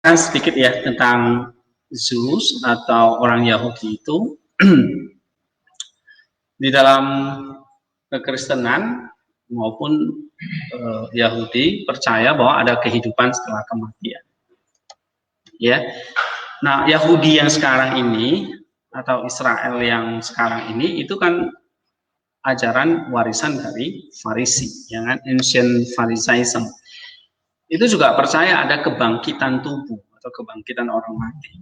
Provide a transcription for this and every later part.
Sedikit ya tentang Zeus atau orang Yahudi itu di dalam kekristenan maupun Yahudi percaya bahwa ada kehidupan setelah kematian. Ya, nah Yahudi yang sekarang ini atau Israel yang sekarang ini itu kan ajaran warisan dari Farisi, ya kan, ancient Pharisaism. Itu juga percaya ada kebangkitan tubuh atau kebangkitan orang mati.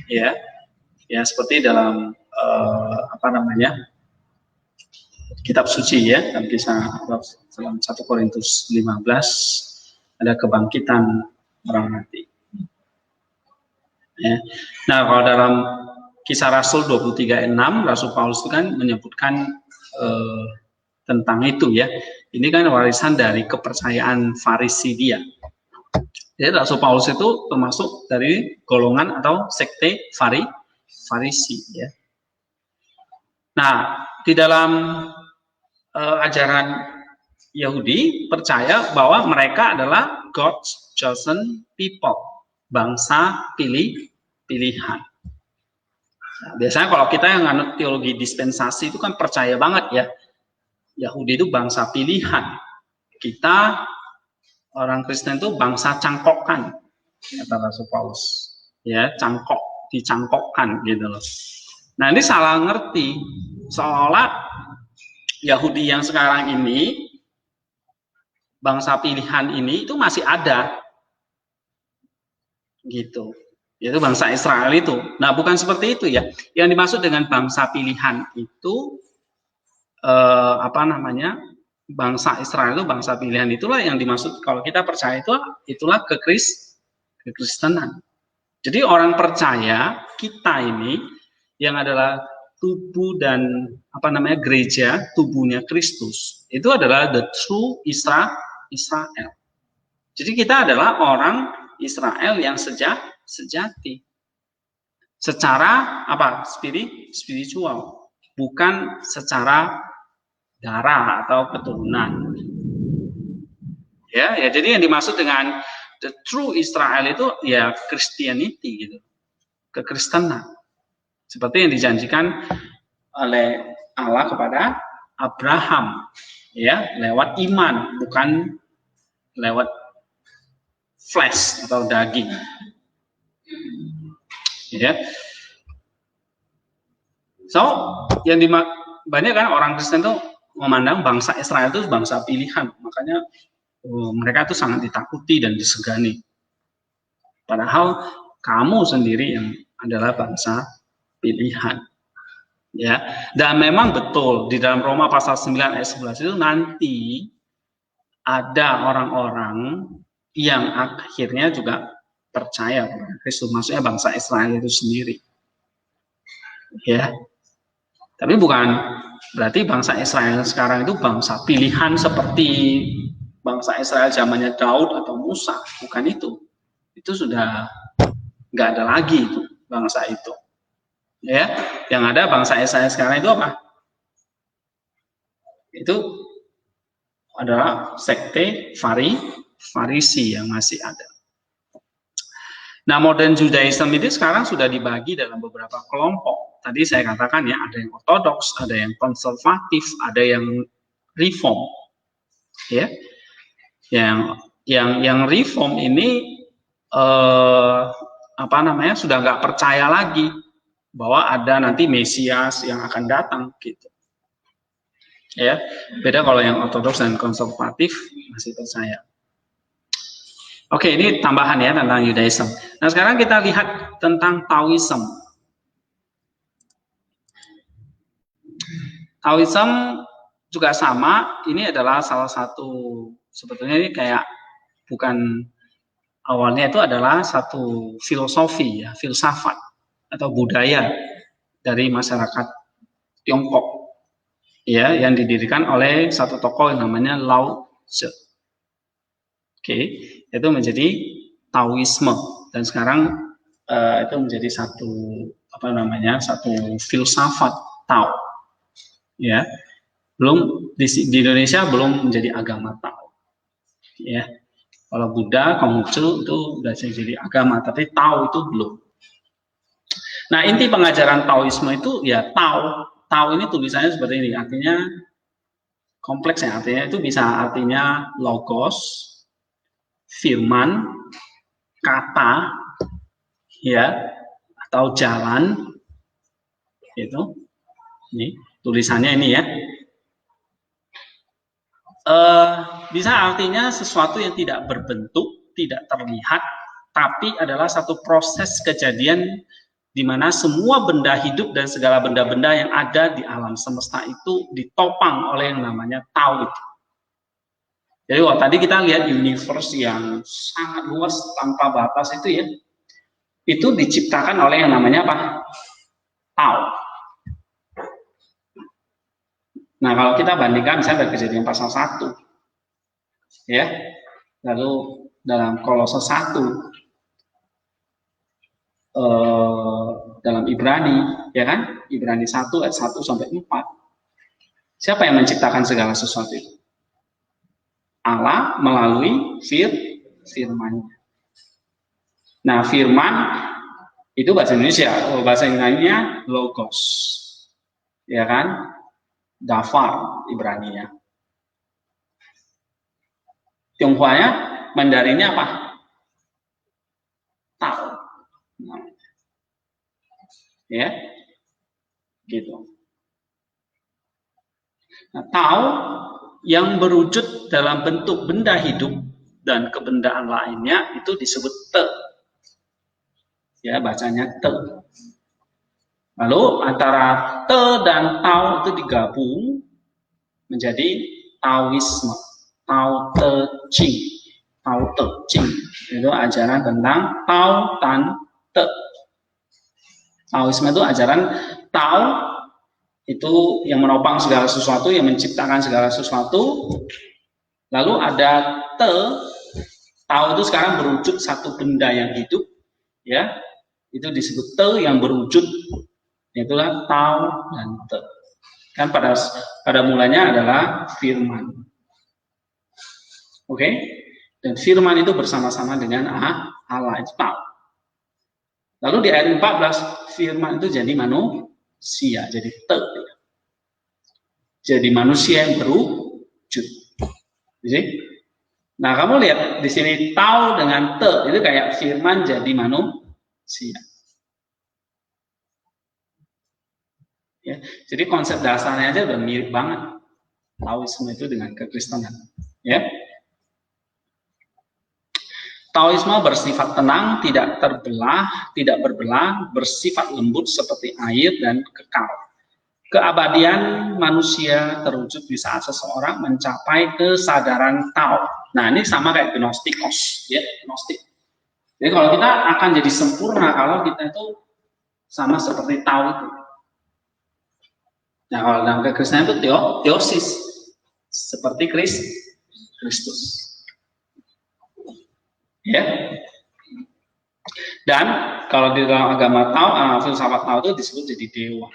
Ya, ya seperti dalam kitab suci ya, dalam kisah dalam 1 Korintus 15 ada kebangkitan orang mati. Ya. Nah, kalau dalam kisah Rasul 23:6 Rasul Paulus itu kan menyebutkan tentang itu ya. Ini kan warisan dari kepercayaan Farisi dia. Jadi Rasul Paulus itu termasuk dari golongan atau sekte Farisi ya. Nah, di dalam ajaran Yahudi percaya bahwa mereka adalah God's chosen people, bangsa pilihan. Nah, biasanya kalau kita yang nganut teologi dispensasi itu kan percaya banget ya, Yahudi itu bangsa pilihan. Kita orang Kristen itu bangsa cangkokan, kata Rasul Paulus. Ya, dicangkokkan gitu loh. Nah, ini salah ngerti, seolah Yahudi yang sekarang ini, bangsa pilihan ini itu masih ada, gitu. Yaitu bangsa Israel itu. Nah, bukan seperti itu ya. Yang dimaksud dengan bangsa pilihan itu bangsa Israel itu bangsa pilihan itulah yang dimaksud kalau kita percaya itulah kekristenan. Jadi orang percaya kita ini yang adalah tubuh dan gereja tubuhnya Kristus itu adalah the true Israel. Jadi kita adalah orang Israel yang sejati secara spiritual, bukan secara darah atau keturunan. Ya, jadi yang dimaksud dengan the true Israel itu ya Christianity gitu, kekristenan. Seperti yang dijanjikan oleh Allah kepada Abraham, ya, lewat iman, bukan lewat flesh atau daging. Ya. So, yang banyak kan orang Kristen tuh memandang bangsa Israel itu bangsa pilihan, makanya mereka itu sangat ditakuti dan disegani. Padahal kamu sendiri yang adalah bangsa pilihan. Ya, dan memang betul di dalam Roma pasal 9 ayat 11 itu nanti ada orang-orang yang akhirnya juga percaya kepada Kristus, maksudnya bangsa Israel itu sendiri. Ya. Tapi bukan berarti bangsa Israel sekarang itu bangsa pilihan seperti bangsa Israel zamannya Daud atau Musa, bukan itu. Itu sudah nggak ada lagi itu bangsa itu. Ya, yang ada bangsa Israel sekarang itu apa? Itu adalah sekte Farisi yang masih ada. Nah, modern Judaism itu sekarang sudah dibagi dalam beberapa kelompok. Tadi saya katakan ya, ada yang ortodoks, ada yang konservatif, ada yang reform. Ya. Yang reform ini sudah nggak percaya lagi bahwa ada nanti Mesias yang akan datang gitu. Ya, beda kalau yang ortodoks dan konservatif masih percaya. Oke, ini tambahan ya tentang Judaism. Nah, sekarang kita lihat tentang Taoism. Taoism juga sama, ini adalah salah satu, sebetulnya ini kayak bukan, awalnya itu adalah satu filosofi ya, filsafat atau budaya dari masyarakat Tiongkok ya, yang didirikan oleh satu tokoh yang namanya Lao Tzu. Oke, itu menjadi Taoisme dan sekarang itu menjadi satu satu filsafat Tao. Ya. Belum di Indonesia belum menjadi agama Tao. Ya. Kalau Buddha, Konghucu itu udah jadi agama, tapi Tao itu belum. Nah, inti pengajaran Taoisme itu ya Tao. Tao ini tulisannya seperti ini, artinya kompleks ya, artinya itu bisa artinya logos, firman, kata, ya, atau jalan, itu. Ini tulisannya ini ya. Bisa artinya sesuatu yang tidak berbentuk, tidak terlihat, tapi adalah satu proses kejadian di mana semua benda hidup dan segala benda-benda yang ada di alam semesta itu ditopang oleh yang namanya Tao itu. Jadi tadi kita lihat universe yang sangat luas tanpa batas itu ya, itu diciptakan oleh yang namanya apa? Tao. Nah, kalau kita bandingkan misalnya dari Kejadian pasal 1, ya, lalu dalam Kolose 1, dalam Ibrani, ya kan? Ibrani 1 ayat 1 sampai 4. Siapa yang menciptakan segala sesuatu itu? Allah melalui firman-Nya. Nah, firman itu bahasa Indonesia, bahasa Inggrisnya logos, ya kan? Dafar Ibraninya. Tionghoanya, Mandarinnya apa? Tao. Ya, gitu. Nah, Tao yang berwujud dalam bentuk benda hidup dan kebendaan lainnya itu disebut Te. Ya, bacanya Te. Lalu antara Te dan Tao itu digabung menjadi Taoisme, Tao Te Ching, Tao Te Ching. Itu ajaran tentang Tao Tan Te. Taoisme itu ajaran Tao itu yang menopang segala sesuatu, yang menciptakan segala sesuatu. Lalu ada Te, Tao itu sekarang berwujud satu benda yang hidup, ya, itu disebut Te yang berwujud. Itulah Tao dan Te. Kan pada mulanya adalah firman. Oke? Dan firman itu bersama-sama dengan Allah, itu Tao. Lalu di ayat 14, firman itu jadi manusia, jadi Te. Jadi manusia yang berwujud. Jadi, nah kamu lihat di sini Tao dengan Te itu kayak firman jadi manusia. Ya, jadi konsep dasarnya aja udah mirip banget Taoisme itu dengan kekristenan. Ya, Taoisme bersifat tenang, tidak terbelah, tidak berbelah, bersifat lembut seperti air dan kekal. Keabadian manusia terwujud di saat seseorang mencapai kesadaran Tao. Nah, ini sama kayak Gnostikos, ya, Gnostik. Jadi kalau kita akan jadi sempurna kalau kita itu sama seperti Tao itu. Nah, kalau dalam kekristenan itu teosis, seperti Kristus. Ya. Dan kalau di dalam agama Tao, filsafat Tao itu disebut jadi dewa.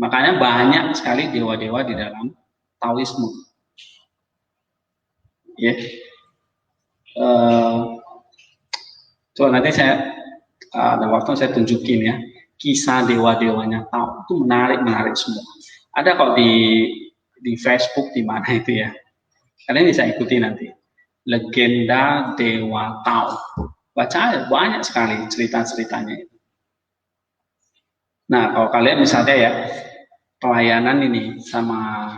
Makanya banyak sekali dewa-dewa di dalam Taoisme. Ya. Coba nanti saya ada waktu saya tunjukin ya kisah dewa-dewanya Tao, itu menarik semua. Ada kok di Facebook di mana itu ya. Kalian bisa ikuti nanti. Legenda Dewa Tao. Baca aja, banyak sekali cerita-ceritanya itu. Nah, kalau kalian misalnya ya pelayanan ini sama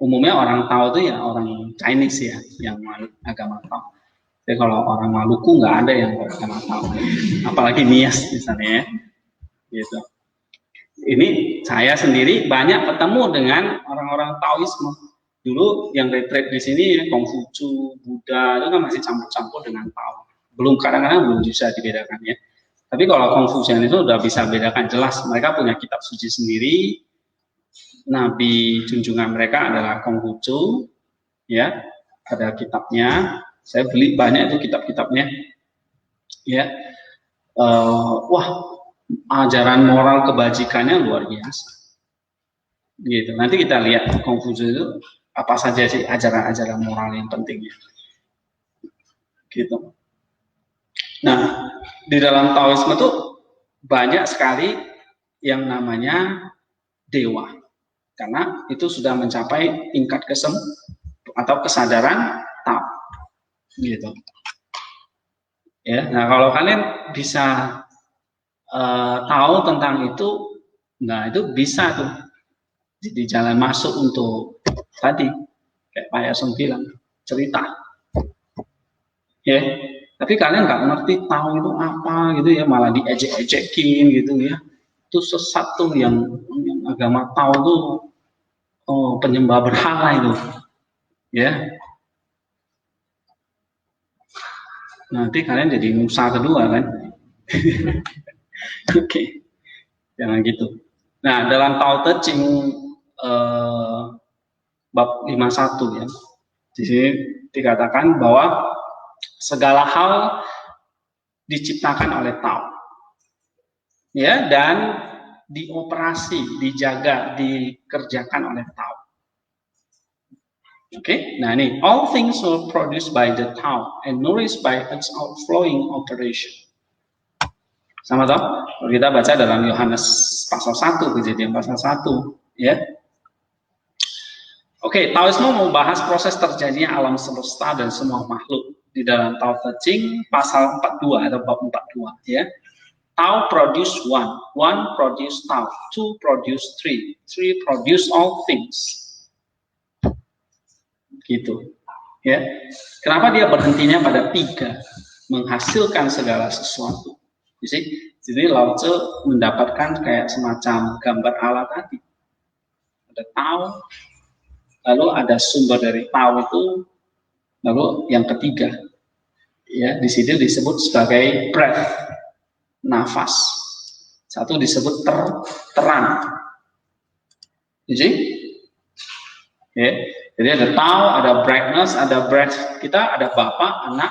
umumnya orang Tao itu ya orang Chinese ya, yang agama Tao. Jadi kalau orang Maluku nggak ada yang beragama Tao, apalagi Nias misalnya, gitu. Ini saya sendiri banyak ketemu dengan orang-orang Taoisme. Dulu yang retreat di sini ya, Konghucu, Buddha itu kan masih campur-campur dengan Tao. Kadang-kadang belum bisa dibedakan ya. Tapi kalau Konfusian itu udah bisa bedakan jelas. Mereka punya kitab suci sendiri. Nabi junjungan mereka adalah Konghucu, ya. Ada kitabnya. Saya beli banyak itu kitab-kitabnya. Ya. Wah, ajaran moral kebajikannya luar biasa. Gitu. Nanti kita lihat Konghucu itu apa saja sih ajaran-ajaran moral yang pentingnya. Gitu. Nah, di dalam Taoisme itu banyak sekali yang namanya dewa, karena itu sudah mencapai tingkat atau kesadaran Tao, gitu. Ya, nah kalau kalian bisa tahu tentang itu, nah itu bisa tuh jadi jalan masuk untuk tadi kayak Pak Yason bilang cerita, ya. Tapi kalian nggak ngerti tahu itu apa gitu ya, malah diejek-ejekin gitu ya. Itu sesat tuh yang agama tahu tuh, oh, penyembah berhala itu, ya. Nanti kalian jadi Musa kedua kan. Oke, jangan gitu. Nah, dalam Tao Te Ching bab 51 ya, di sini dikatakan bahwa segala hal diciptakan oleh Tao, ya, dan dioperasi, dijaga, dikerjakan oleh Tao. Oke, nah ini all things were produced by the Tao and nourished by its outflowing operation. Sama toh? Kalau kita baca dalam Yohanes pasal 1, Kejadian pasal 1, ya. Oke, Taoisme membahas proses terjadinya alam semesta dan semua makhluk di dalam Tao Te Ching pasal 42 atau bab 42, ya. Tao produce one produce Tao, two produce three produce all things. Gitu, ya. Kenapa dia berhentinya pada 3, menghasilkan segala sesuatu? Jadi Lao Tzu mendapatkan kayak semacam gambar Allah tadi. Ada Tao, lalu ada sumber dari Tao itu, lalu yang ketiga, ya, di sini disebut sebagai breath, nafas. Satu disebut terang. Ya. Jadi ada Tao, ada brightness, ada breath. Kita ada Bapa, Anak,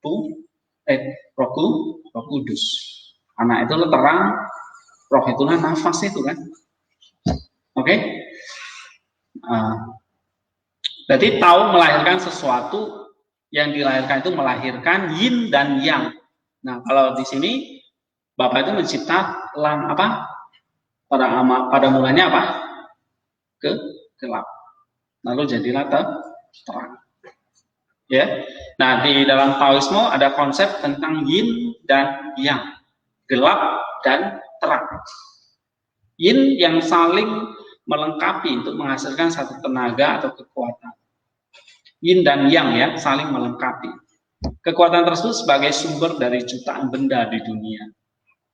Roh Kudus. Anak itu terang, Roh itulah nafas itu kan. Oke. Berarti Tao melahirkan sesuatu, yang dilahirkan itu melahirkan yin dan yang. Nah, kalau di sini Bapak itu mencipta pada mulanya apa? Gelap. Lalu jadilah terang. Ya. Nah, di dalam Taoisme ada konsep tentang yin dan yang, gelap dan terang. Yin yang saling melengkapi untuk menghasilkan satu tenaga atau kekuatan. Yin dan yang, ya, saling melengkapi. Kekuatan tersebut sebagai sumber dari jutaan benda di dunia.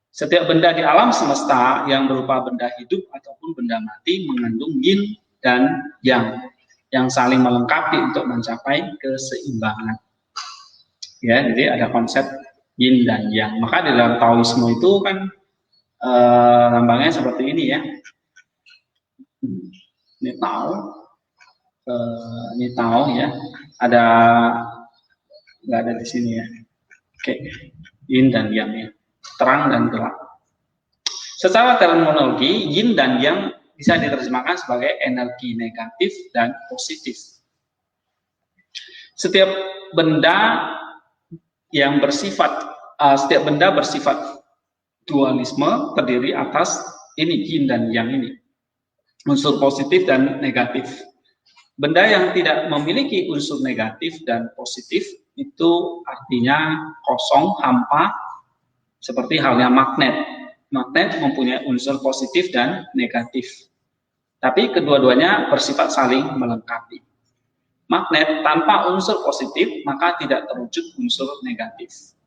Setiap benda di alam semesta yang berupa benda hidup ataupun benda mati mengandung yin dan yang saling melengkapi untuk mencapai keseimbangan. Ya, jadi ada konsep yin dan yang. Maka di dalam Taoisme itu kan lambangnya seperti ini ya. Ini Tao ya. Nggak ada di sini ya. Oke, yin dan yang ya. Terang dan gelap. Secara terminologi, yin dan yang bisa diterjemahkan sebagai energi negatif dan positif. Setiap benda bersifat dualisme terdiri atas ini yin dan yang ini, unsur positif dan negatif. Benda yang tidak memiliki unsur negatif dan positif itu artinya kosong, hampa, seperti halnya magnet. Magnet mempunyai unsur positif dan negatif, tapi kedua-duanya bersifat saling melengkapi. Magnet tanpa unsur positif maka tidak terwujud unsur negatif.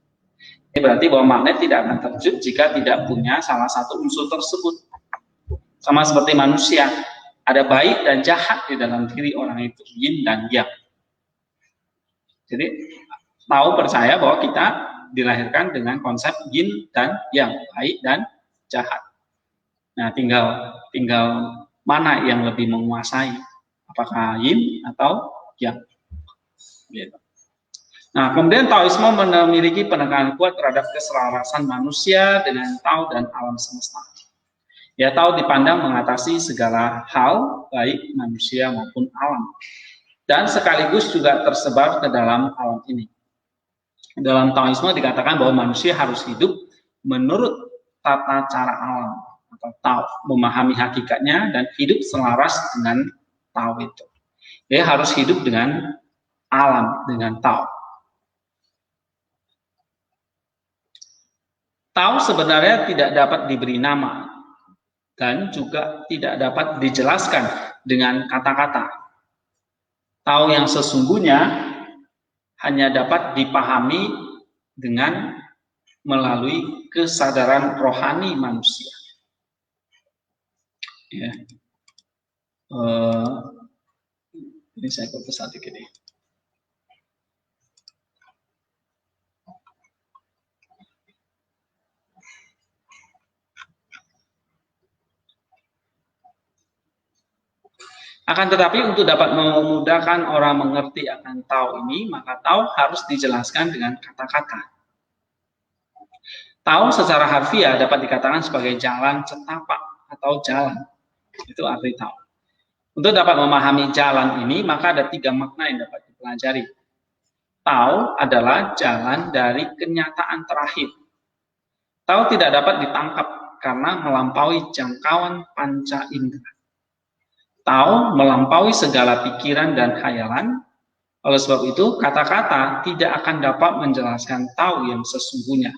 Ini berarti bahwa magnet tidak akan terwujud jika tidak punya salah satu unsur tersebut. Sama seperti manusia, ada baik dan jahat di dalam diri orang itu, yin dan yang. Jadi Tao percaya bahwa kita dilahirkan dengan konsep yin dan yang, baik dan jahat. Nah, tinggal mana yang lebih menguasai, apakah yin atau yang. Gitu. Nah, kemudian Taoisme memiliki penekanan kuat terhadap keselarasan manusia dengan Tao dan alam semesta. Ya, tahu dipandang mengatasi segala hal, baik manusia maupun alam. Dan sekaligus juga tersebar ke dalam alam ini. Dalam Taoisme dikatakan bahwa manusia harus hidup menurut tata cara alam atau Tao, memahami hakikatnya dan hidup selaras dengan Tao itu. Dia harus hidup dengan alam, dengan Tao. Tao sebenarnya tidak dapat diberi nama dan juga tidak dapat dijelaskan dengan kata-kata. Tao yang sesungguhnya hanya dapat dipahami dengan melalui kesadaran rohani manusia. Ya. Ini saya fokus sedikit ya. Akan tetapi untuk dapat memudahkan orang mengerti akan Tao ini, maka Tao harus dijelaskan dengan kata-kata. Tao secara harfiah dapat dikatakan sebagai jalan cetapak atau jalan. Itu arti Tao. Untuk dapat memahami jalan ini, maka ada 3 makna yang dapat dipelajari. Tao adalah jalan dari kenyataan terakhir. Tao tidak dapat ditangkap karena melampaui jangkauan panca indera. Tao melampaui segala pikiran dan khayalan. Oleh sebab itu, kata-kata tidak akan dapat menjelaskan Tao yang sesungguhnya.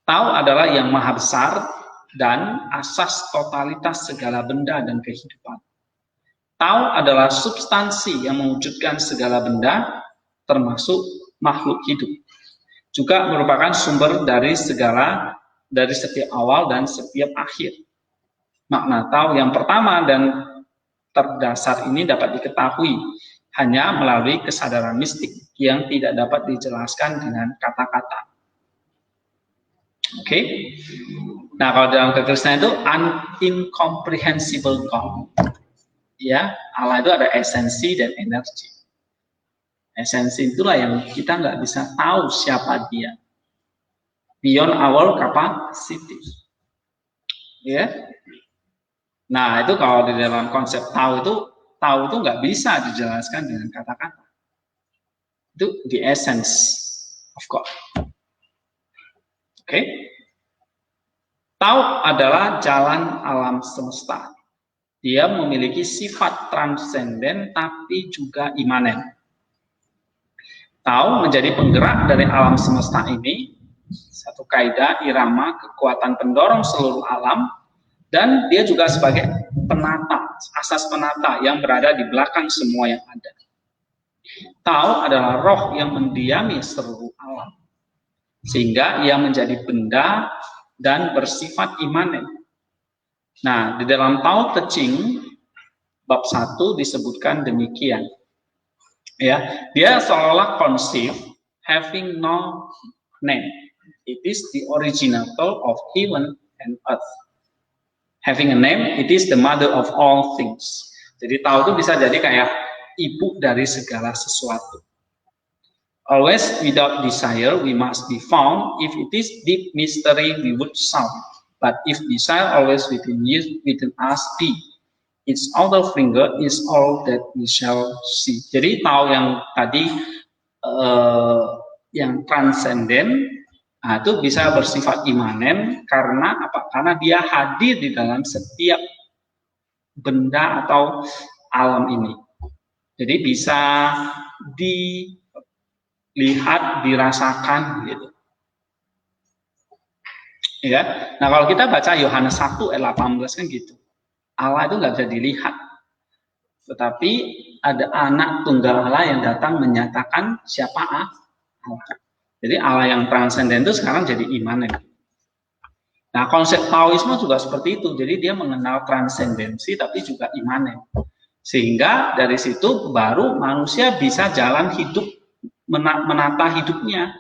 Tao adalah yang maha besar dan asas totalitas segala benda dan kehidupan. Tao adalah substansi yang mewujudkan segala benda, termasuk makhluk hidup. Juga merupakan sumber dari setiap awal dan setiap akhir. Makna Tao yang pertama dan terdasar ini dapat diketahui hanya melalui kesadaran mistik yang tidak dapat dijelaskan dengan kata-kata. Oke. Nah, kalau dalam kekristenan itu incomprehensible God. Ya, Allah itu ada esensi dan energi. Esensi itulah yang kita nggak bisa tahu siapa dia. Beyond our capacity. Ya. Nah, itu kalau di dalam konsep Tao itu nggak bisa dijelaskan dengan kata-kata. Itu the essence of God. Oke. Tao adalah jalan alam semesta. Dia memiliki sifat transenden tapi juga imanen. Tao menjadi penggerak dari alam semesta ini, satu kaidah irama kekuatan pendorong seluruh alam. Dan dia juga sebagai penata, asas penata yang berada di belakang semua yang ada. Tao adalah roh yang mendiami seluruh alam. Sehingga ia menjadi benda dan bersifat imanen. Nah, di dalam Tao Te Ching, bab 1 disebutkan demikian. Ya, dia seolah conceive having no name. It is the original of heaven and earth. Having a name, it is the mother of all things. Jadi Tao itu bisa jadi kayak ibu dari segala sesuatu. Always without desire, we must be found. If it is deep mystery, we would sound. But if desire always within us be, its outer finger is all that we shall see. Jadi Tao yang tadi yang transenden, nah, itu bisa bersifat imanen karena apa? Karena dia hadir di dalam setiap benda atau alam ini. Jadi bisa dilihat, dirasakan gitu. Ya. Nah, kalau kita baca Yohanes 1 ayat 18 kan gitu. Allah itu nggak bisa dilihat. Tetapi ada anak tunggal Allah yang datang menyatakan siapa Allah. Jadi Allah yang transenden itu sekarang jadi imanen. Nah, konsep Taoisme juga seperti itu. Jadi dia mengenal transendensi tapi juga imanen. Sehingga dari situ baru manusia bisa jalan hidup, menata hidupnya.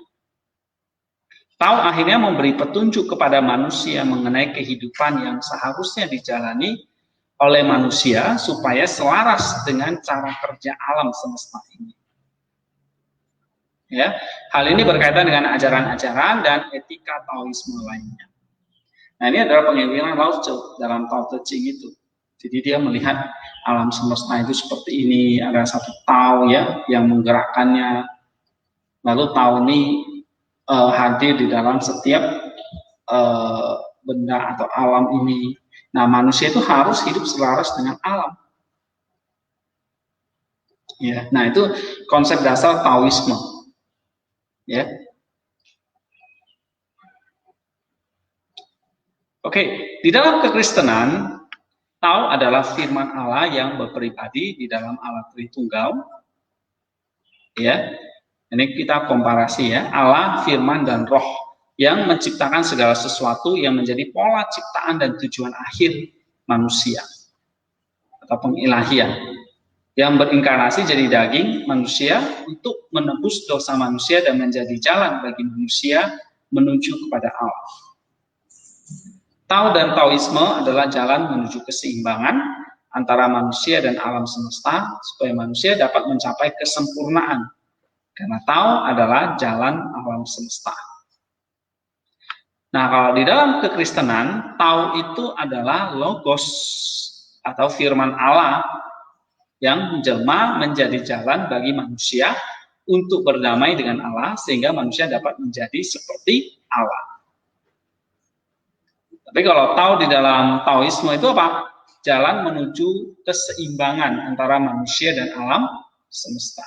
Tao akhirnya memberi petunjuk kepada manusia mengenai kehidupan yang seharusnya dijalani oleh manusia supaya selaras dengan cara kerja alam semesta ini. Ya, hal ini berkaitan dengan ajaran-ajaran dan etika Taoisme lainnya. Nah, ini adalah pengintilan Lao Tzu dalam Tao Te Ching itu. Jadi dia melihat alam semesta itu seperti ini, ada satu Tao ya yang menggerakkannya. Lalu Tao ini hadir di dalam setiap benda atau alam ini. Nah, manusia itu harus hidup selaras dengan alam. Ya, nah itu konsep dasar Taoisme. Ya. Oke, di dalam kekristenan, Tao adalah firman Allah yang berpribadi di dalam Allah Tritunggal. Ya, ini kita komparasi ya, Allah, firman, dan roh yang menciptakan segala sesuatu yang menjadi pola ciptaan dan tujuan akhir manusia atau pengilahian yang berinkarnasi jadi daging manusia untuk menebus dosa manusia dan menjadi jalan bagi manusia menuju kepada Allah. Tao dan Taoisme adalah jalan menuju keseimbangan antara manusia dan alam semesta supaya manusia dapat mencapai kesempurnaan. Karena Tao adalah jalan alam semesta. Nah, kalau di dalam kekristenan, Tao itu adalah logos atau firman Allah yang menjelma menjadi jalan bagi manusia untuk berdamai dengan Allah sehingga manusia dapat menjadi seperti Allah. Tapi kalau Tao di dalam Taoisme itu apa? Jalan menuju keseimbangan antara manusia dan alam semesta.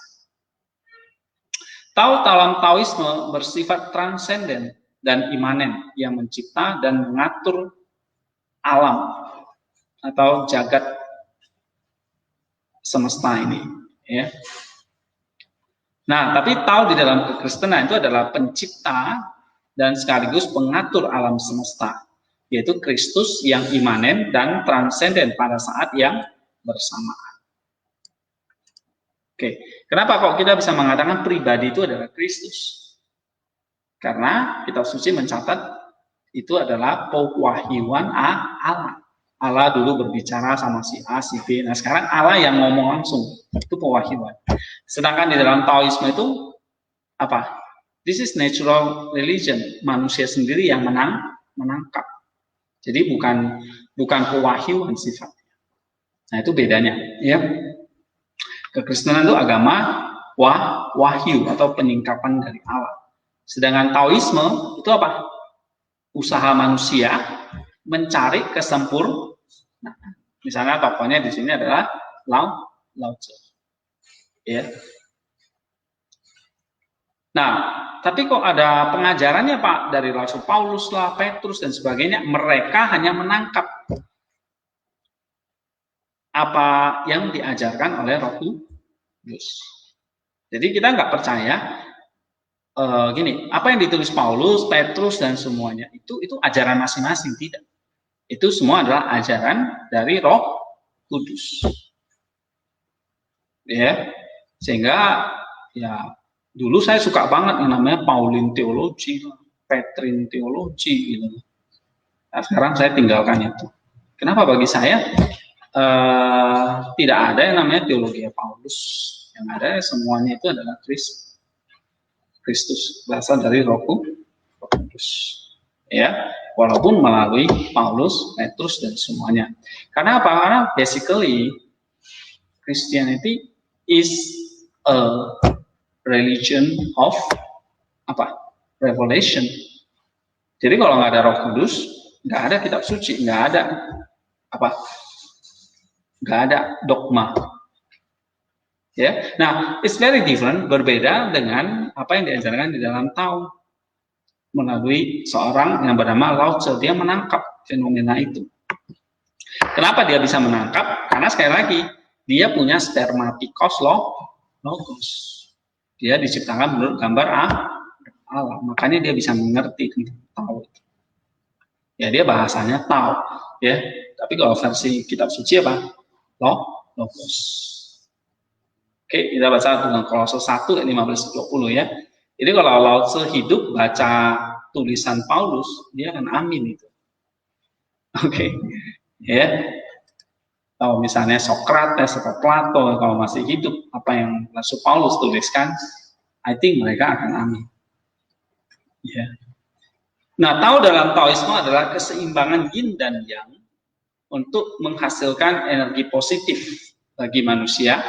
Tao dalam Taoisme bersifat transenden dan imanen yang mencipta dan mengatur alam atau jagat semesta ini. Ya. Nah, tapi Tao di dalam kekristenan itu adalah pencipta dan sekaligus pengatur alam semesta, yaitu Kristus yang imanen dan transenden pada saat yang bersamaan. Oke, kenapa kok kita bisa mengatakan pribadi itu adalah Kristus? Karena kitab suci mencatat itu adalah pewahyuan Allah. Allah dulu berbicara sama si A, si B. Nah, sekarang Allah yang ngomong langsung. Itu pewahyuan. Sedangkan di dalam Taoisme itu apa? This is natural religion. Manusia sendiri yang menangkap. Jadi bukan pewahyuan sifatnya. Nah, itu bedanya, ya. Kekristenan itu agama wahyu atau peningkapan dari Allah. Sedangkan Taoisme itu apa? Usaha manusia mencari kesempurnaan. Nah, misalnya tokohnya di sini adalah Lao Tzu. Ya. Nah, tapi kok ada pengajarannya Pak dari Rasul Paulus lah, Petrus dan sebagainya, mereka hanya menangkap apa yang diajarkan oleh Roh Kudus. Jadi kita nggak percaya gini, apa yang ditulis Paulus, Petrus dan semuanya itu ajaran masing-masing, tidak. Itu semua adalah ajaran dari Roh Kudus. Ya, sehingga ya dulu saya suka banget yang namanya Pauline teologi, Petrine teologi gitu. Nah, sekarang saya tinggalkan itu. Kenapa? Bagi saya tidak ada yang namanya teologi Paulus. Yang ada semuanya itu adalah Kristus, berasal dari Roh Kudus. Ya, walaupun melalui Paulus, Petrus dan semuanya. Karena apa? Karena basically Christianity is a religion of apa? Revelation. Jadi kalau nggak ada Roh Kudus, nggak ada kitab suci, nggak ada apa? Nggak ada dogma. Ya, nah, it's very different, berbeda dengan apa yang diajarkan di dalam Tao melalui seorang yang bernama Lao Tzu. Dia menangkap fenomena itu. Kenapa dia bisa menangkap? Karena sekali lagi dia punya spermatikos logos. Dia diciptakan menurut gambar Allah, makanya dia bisa mengerti tentang Tao. Ya, dia bahasanya Tao. Ya, tapi kalau versi kitab suci apa? Logos. Oke, kita baca dengan Kolose 1 ayat 15-20 ya. Jadi kalau Lao Tzu hidup baca tulisan Paulus, dia akan amin itu. Oke. Ya. Kalau misalnya Sokrates atau Plato kalau masih hidup, apa yang Rasul Paulus tuliskan, I think mereka akan amin. Ya. Nah, Tao dalam Taoisme adalah keseimbangan yin dan yang untuk menghasilkan energi positif bagi manusia,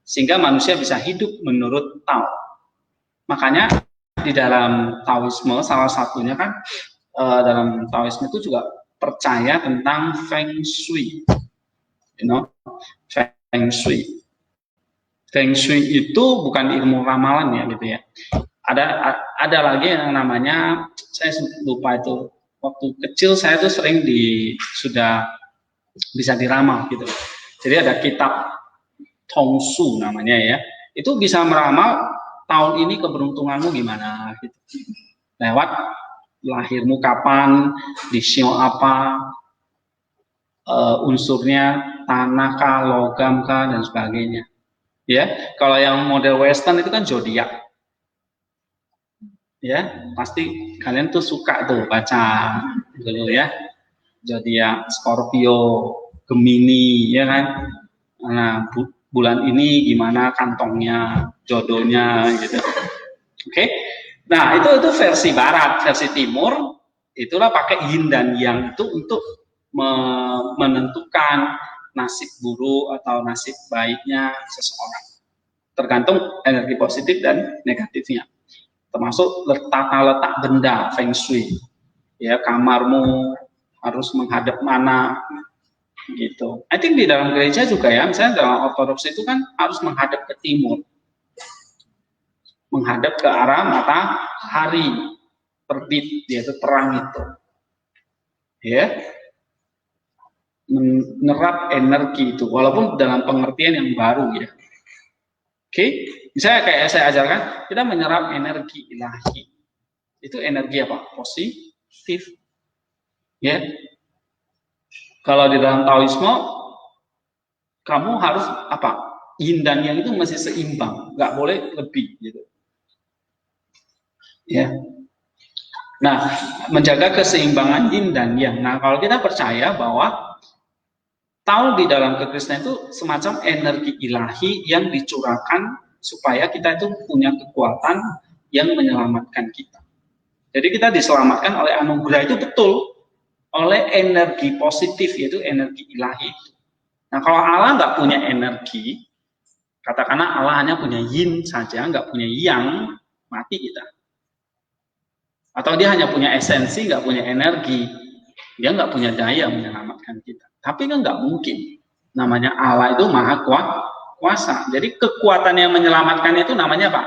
sehingga manusia bisa hidup menurut Tao. Makanya di dalam Taoisme salah satunya kan dalam Taoisme itu juga percaya tentang Feng Shui, Feng Shui. Feng Shui itu bukan ilmu ramalan ya gitu ya. Ada lagi yang namanya, saya lupa itu. Waktu kecil saya tuh sering sudah bisa diramal gitu. Jadi ada kitab Tongsu namanya ya. Itu bisa meramal tahun ini keberuntunganmu gimana gitu. Lewat lahirmu kapan, di sio apa, unsurnya tanah kah, logam kah, dan sebagainya. Ya, kalau yang model Western itu kan zodiak. Ya, pasti kalian tuh suka tuh baca dulu ya. Zodiak Scorpio, Gemini, ya kan. Nah, bulan ini gimana kantongnya, jodohnya gitu. Oke. Nah, itu versi barat, versi timur itulah pakai yin dan yang itu untuk menentukan nasib buruk atau nasib baiknya seseorang. Tergantung energi positif dan negatifnya. Termasuk letak benda Feng Shui. Ya, kamarmu harus menghadap mana gitu. I think di dalam gereja juga ya, misalnya dalam ortodoks itu kan harus menghadap ke timur. Menghadap ke arah matahari terbit, yaitu terang itu. Ya. Menyerap energi itu, walaupun dalam pengertian yang baru ya. Oke, misalnya kayak saya ajarkan, kita menyerap energi ilahi. Itu energi apa? Positif. Ya. Kalau di dalam Taoisme, kamu harus apa? Yin dan yang itu masih seimbang, nggak boleh lebih gitu. Ya. Nah, menjaga keseimbangan yin dan yang. Nah, kalau kita percaya bahwa Tao di dalam kekristenan itu semacam energi ilahi yang dicurahkan supaya kita itu punya kekuatan yang menyelamatkan kita. Jadi kita diselamatkan oleh anugerah itu betul, oleh energi positif, yaitu energi ilahi. Nah, kalau Allah nggak punya energi, katakanlah Allah hanya punya yin saja, nggak punya yang, mati kita. Atau dia hanya punya esensi, nggak punya energi, dia nggak punya daya menyelamatkan kita. Tapi kan nggak mungkin. Namanya Allah itu maha kuasa. Jadi kekuatan yang menyelamatkan itu namanya apa?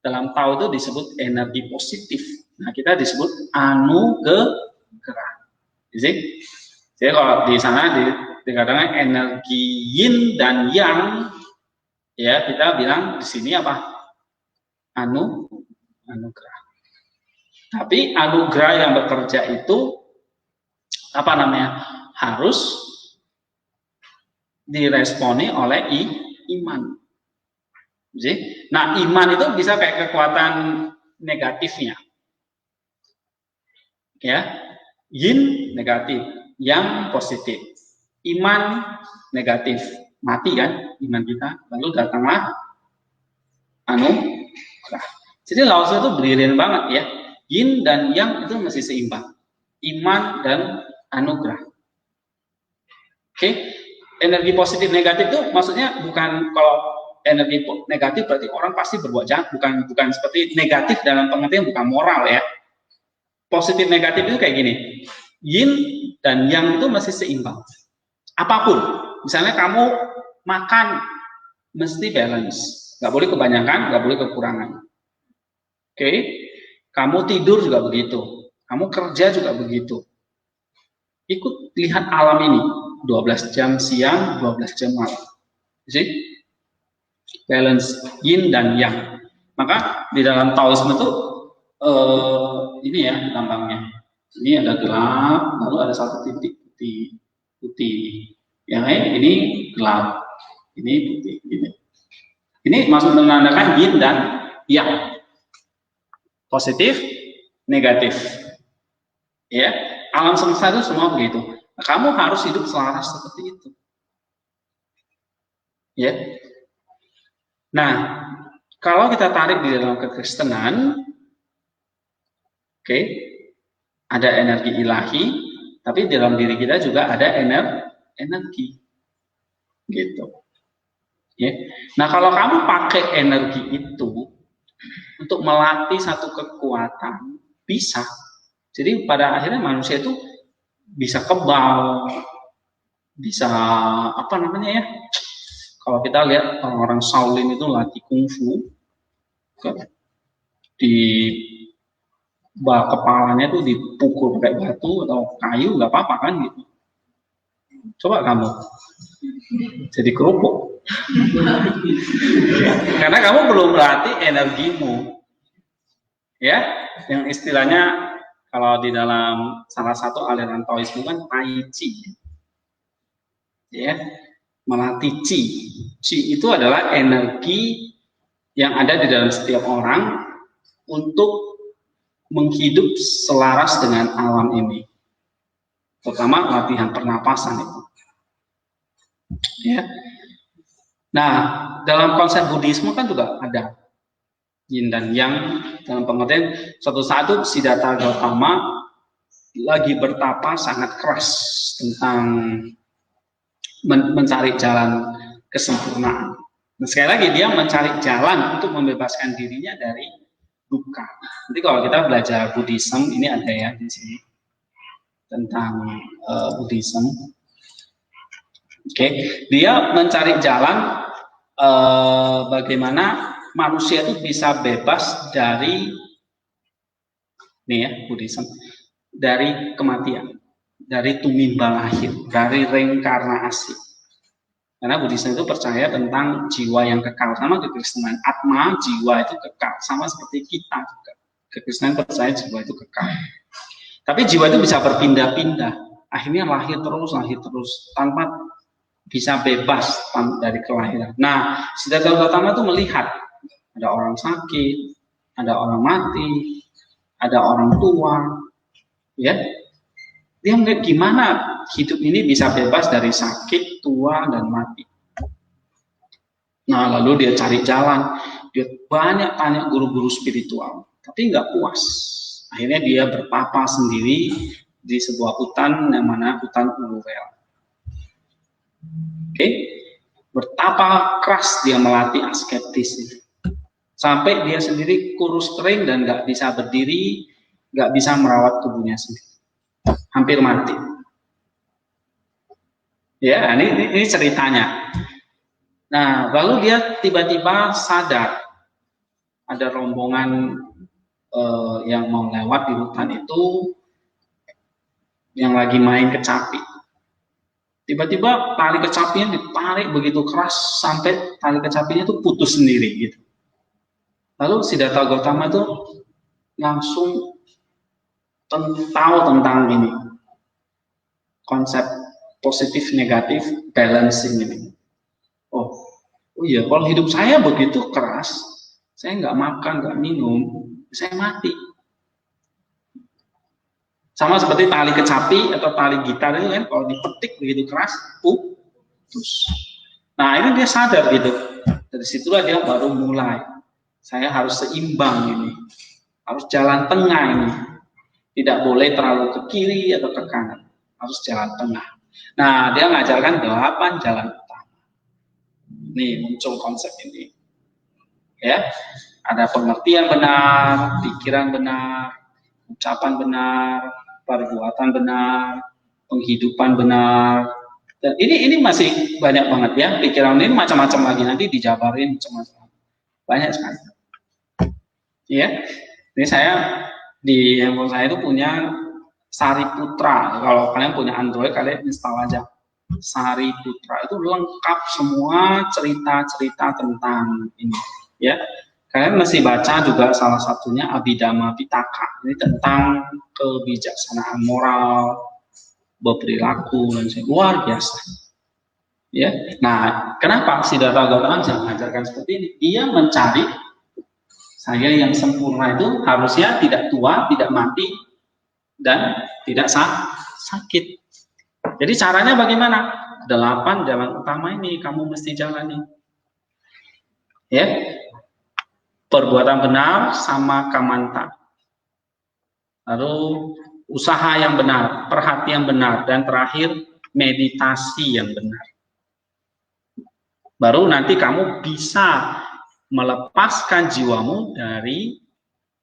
Dalam Tao itu disebut energi positif. Nah, kita disebut anugerah. Jadi kalau di sana dikatakan energi yin dan yang, ya kita bilang di sini apa? Anugerah. Tapi anugerah yang bekerja itu apa namanya? Harus diresponi oleh iman. Nah, iman itu bisa kayak kekuatan negatifnya. Ya. Yin negatif, yang positif. Iman negatif, mati kan iman kita. Lalu datanglah anugerah. Jadi Lao Tzu itu brilliant banget ya. Yin dan yang itu masih seimbang. Iman dan anugerah. Oke, energi positif negatif itu maksudnya bukan kalau energi negatif berarti orang pasti berbuat jahat, bukan seperti negatif dalam pengertian bukan moral ya. Positif negatif itu kayak gini, yin dan yang itu masih seimbang. Apapun, misalnya kamu makan mesti balance, nggak boleh kebanyakan, nggak boleh kekurangan. Oke, kamu tidur juga begitu, kamu kerja juga begitu. Ikut lihat alam ini, 12 jam siang, 12 jam malam. Jadi balance yin dan yang. Maka di dalam Taoisme itu ini ya lambangnya. Ini ada gelap, lalu ada satu titik putih. Yang lain ini gelap, ini putih. Gitu. Ini maksud menandakan yin dan yang. Positif, negatif. Ya, alam semesta itu semua begitu. Nah, kamu harus hidup selaras seperti itu. Ya. Nah, kalau kita tarik di dalam kekristenan, oke, ada energi ilahi, tapi dalam diri kita juga ada energi, gitu. Ya. Nah, kalau kamu pakai energi itu untuk melatih satu kekuatan, bisa. Jadi pada akhirnya manusia itu bisa kebal, bisa apa namanya ya? Kalau kita lihat orang-orang Shaolin itu latih kungfu, di kepalanya tuh dipukul pakai batu atau kayu, nggak apa-apa kan gitu. Coba kamu jadi kerupuk. Karena kamu belum melatih energimu. Ya, yang istilahnya kalau di dalam salah satu aliran Taoisme kan Tai Chi. Ya, melatih Chi. Chi itu adalah energi yang ada di dalam setiap orang untuk menghidup selaras dengan alam ini. Terutama latihan pernapasan itu. Ya. Nah, dalam konsep Buddhisme kan juga ada yin dan yang, dalam pengertian suatu saat itu Siddhartha Gautama lagi bertapa sangat keras tentang mencari jalan kesempurnaan. Nah, sekali lagi dia mencari jalan untuk membebaskan dirinya dari duka. Nanti kalau kita belajar Buddhism ini ada ya di sini tentang Buddhism. Oke, dia mencari jalan bagaimana manusia itu bisa bebas dari nih ya Buddhism, dari kematian, dari tumimba lahir, dari reinkarnasi. Karena Buddhism itu percaya tentang jiwa yang kekal, sama kekristenan atma, jiwa itu kekal, sama seperti kita juga. Kekristenan percaya jiwa itu kekal. Tapi jiwa itu bisa berpindah-pindah, akhirnya lahir terus tanpa bisa bebas dari kelahiran. Nah, Siddhartha Gautama itu melihat ada orang sakit, ada orang mati, ada orang tua, ya. Dia melihat gimana hidup ini bisa bebas dari sakit, tua, dan mati. Nah, lalu dia cari jalan, dia banyak tanya guru-guru spiritual, tapi nggak puas. Akhirnya dia bertapa sendiri di sebuah hutan yang mana hutan Uruvela. Oke, bertapa keras dia melatih asketis, sampai dia sendiri kurus kering dan nggak bisa berdiri, nggak bisa merawat tubuhnya sendiri, hampir mati. Ya, ini ceritanya. Nah, lalu dia tiba-tiba sadar ada rombongan yang mau lewat di hutan itu, yang lagi main kecapi. Tiba-tiba tali kecapinya ditarik begitu keras sampai tali kecapinya itu putus sendiri gitu. Lalu Siddhartha Gautama itu langsung tahu tentang ini, konsep positif negatif balancing ini. Oh iya, kalau hidup saya begitu keras, saya nggak makan, nggak minum, saya mati. Sama seperti tali kecapi atau tali gitar itu kan, kalau dipetik begitu keras, putus. Nah ini dia sadar gitu. Dari situlah dia baru mulai. Saya harus seimbang ini, harus jalan tengah ini. Tidak boleh terlalu ke kiri atau ke kanan, harus jalan tengah. Nah dia mengajarkan 8 jalan utama. Nih muncul konsep ini. Ya, ada pengertian benar, pikiran benar, ucapan benar, perbuatan benar, penghidupan benar. Dan ini masih banyak banget ya, pikiran ini macam-macam lagi, nanti dijabarin macam-macam, banyak sekali. Ya, ini saya di handphone saya itu punya Sariputra. Kalau kalian punya Android, kalian install aja Sariputra. Itu lengkap semua cerita-cerita tentang ini. Ya, kalian mesti baca juga salah satunya Abhidhamma Pitaka. Ini tentang kebijaksanaan moral, berperilaku, dan luar biasa. Ya, nah kenapa Siddhartha Gautama mengajarkan seperti ini? Dia mencari saya yang sempurna itu harusnya tidak tua, tidak mati, dan tidak sakit. Jadi caranya bagaimana? 8 jalan utama ini kamu mesti jalani. Ya, perbuatan benar sama kamanta. Lalu usaha yang benar, perhatian benar, dan terakhir meditasi yang benar. Baru nanti kamu bisa melepaskan jiwamu dari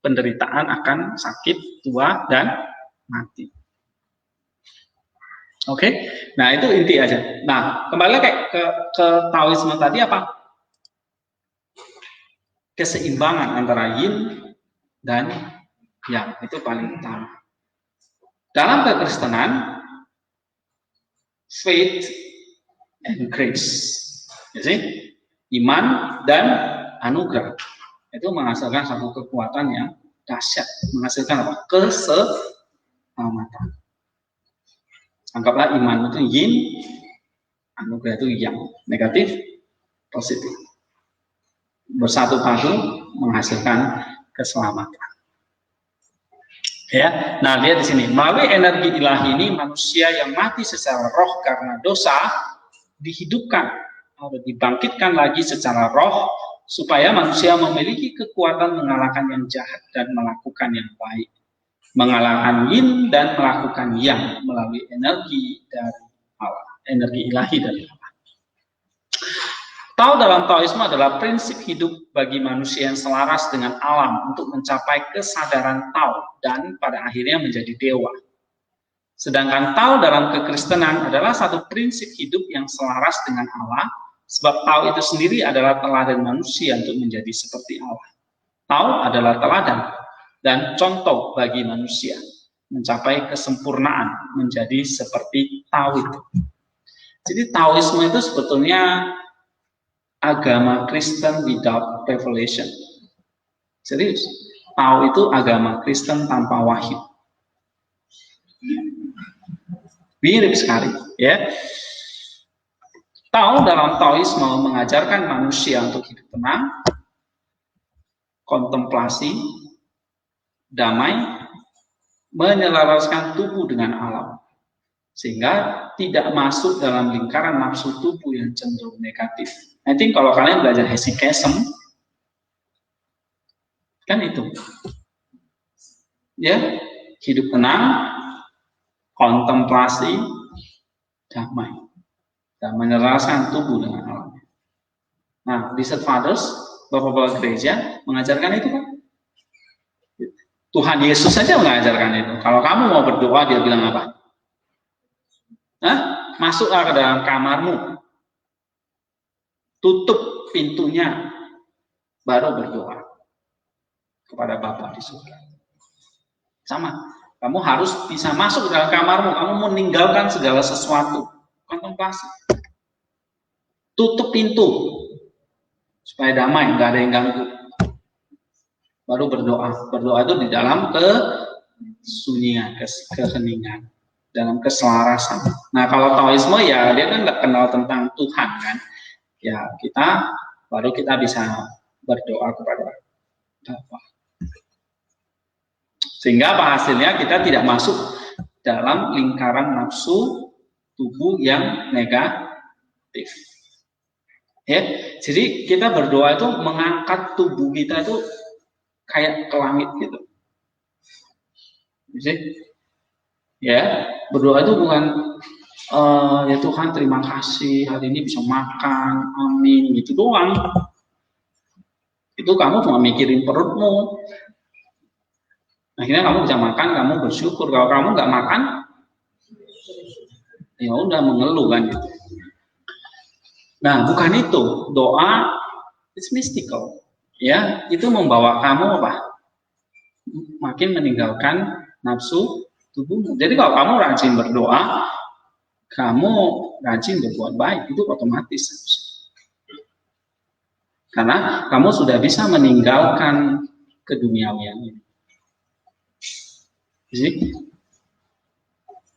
penderitaan akan sakit, tua, dan mati. Oke, nah itu inti aja. Nah, kembali ke Taoisme tadi apa? Keseimbangan antara yin dan yang, itu paling utama. Dalam kekristenan, faith and grace, iman dan anugerah, itu menghasilkan satu kekuatan yang dahsyat, menghasilkan apa? Keselamatan. Anggaplah iman itu yin, anugerah itu yang, negatif, positif. Bersatu padu menghasilkan keselamatan. Ya, nah lihat di sini, melalui energi ilahi ini manusia yang mati secara roh karena dosa dihidupkan atau dibangkitkan lagi secara roh supaya manusia memiliki kekuatan mengalahkan yang jahat dan melakukan yang baik, mengalahkan yin dan melakukan yang melalui energi dari Allah, energi ilahi dari Allah. Tao dalam Taoisme adalah prinsip hidup bagi manusia yang selaras dengan alam untuk mencapai kesadaran Tao dan pada akhirnya menjadi dewa. Sedangkan Tao dalam kekristenan adalah satu prinsip hidup yang selaras dengan Allah, sebab Tao itu sendiri adalah teladan manusia untuk menjadi seperti Allah. Tao adalah teladan dan contoh bagi manusia mencapai kesempurnaan menjadi seperti Tao itu. Jadi Taoisme itu sebetulnya agama Kristen without revelation. Serius, Tao itu agama Kristen tanpa wahyu. Mirip sekali, ya. Tao dalam Taoisme mengajarkan manusia untuk hidup tenang, kontemplasi, damai, menyelaraskan tubuh dengan alam, sehingga tidak masuk dalam lingkaran nafsu tubuh yang cenderung negatif. I think kalau kalian belajar hesychasm, kan itu, ya, hidup tenang, kontemplasi, damai, dan menyelaraskan tubuh dengan alam. Nah, Desert Fathers, bapak-bapak gereja mengajarkan itu kan. Tuhan Yesus saja mengajarkan itu. Kalau kamu mau berdoa, dia bilang apa? Masuklah ke dalam kamarmu, tutup pintunya, baru berdoa kepada Bapa di surga. Sama, kamu harus bisa masuk ke dalam kamarmu, kamu meninggalkan segala sesuatu, kontemplasi, tutup pintu supaya damai, nggak ada yang ganggu, baru berdoa. Berdoa itu di dalam kesunyian, keheningan, dalam keselarasan. Nah, kalau Taoisme ya dia kan nggak kenal tentang Tuhan kan. Ya baru kita bisa berdoa kepada Bapa. Sehingga apa hasilnya? Kita tidak masuk dalam lingkaran nafsu tubuh yang negatif. Ya, jadi kita berdoa itu mengangkat tubuh kita itu kayak ke langit gitu. Jadi, ya, berdoa itu bukan ya Tuhan terima kasih hari ini bisa makan, amin, gitu doang. Itu kamu cuma mikirin perutmu. Akhirnya kamu bisa makan, kamu bersyukur. Kalau kamu nggak makan, ya udah mengeluh kan gitu. Nah, bukan itu. Doa it's mystical. Ya, itu membawa kamu apa? Makin meninggalkan nafsu tubuhmu. Jadi kalau kamu rajin berdoa, kamu rajin berbuat baik, itu otomatis. Karena kamu sudah bisa meninggalkan keduniawian ini.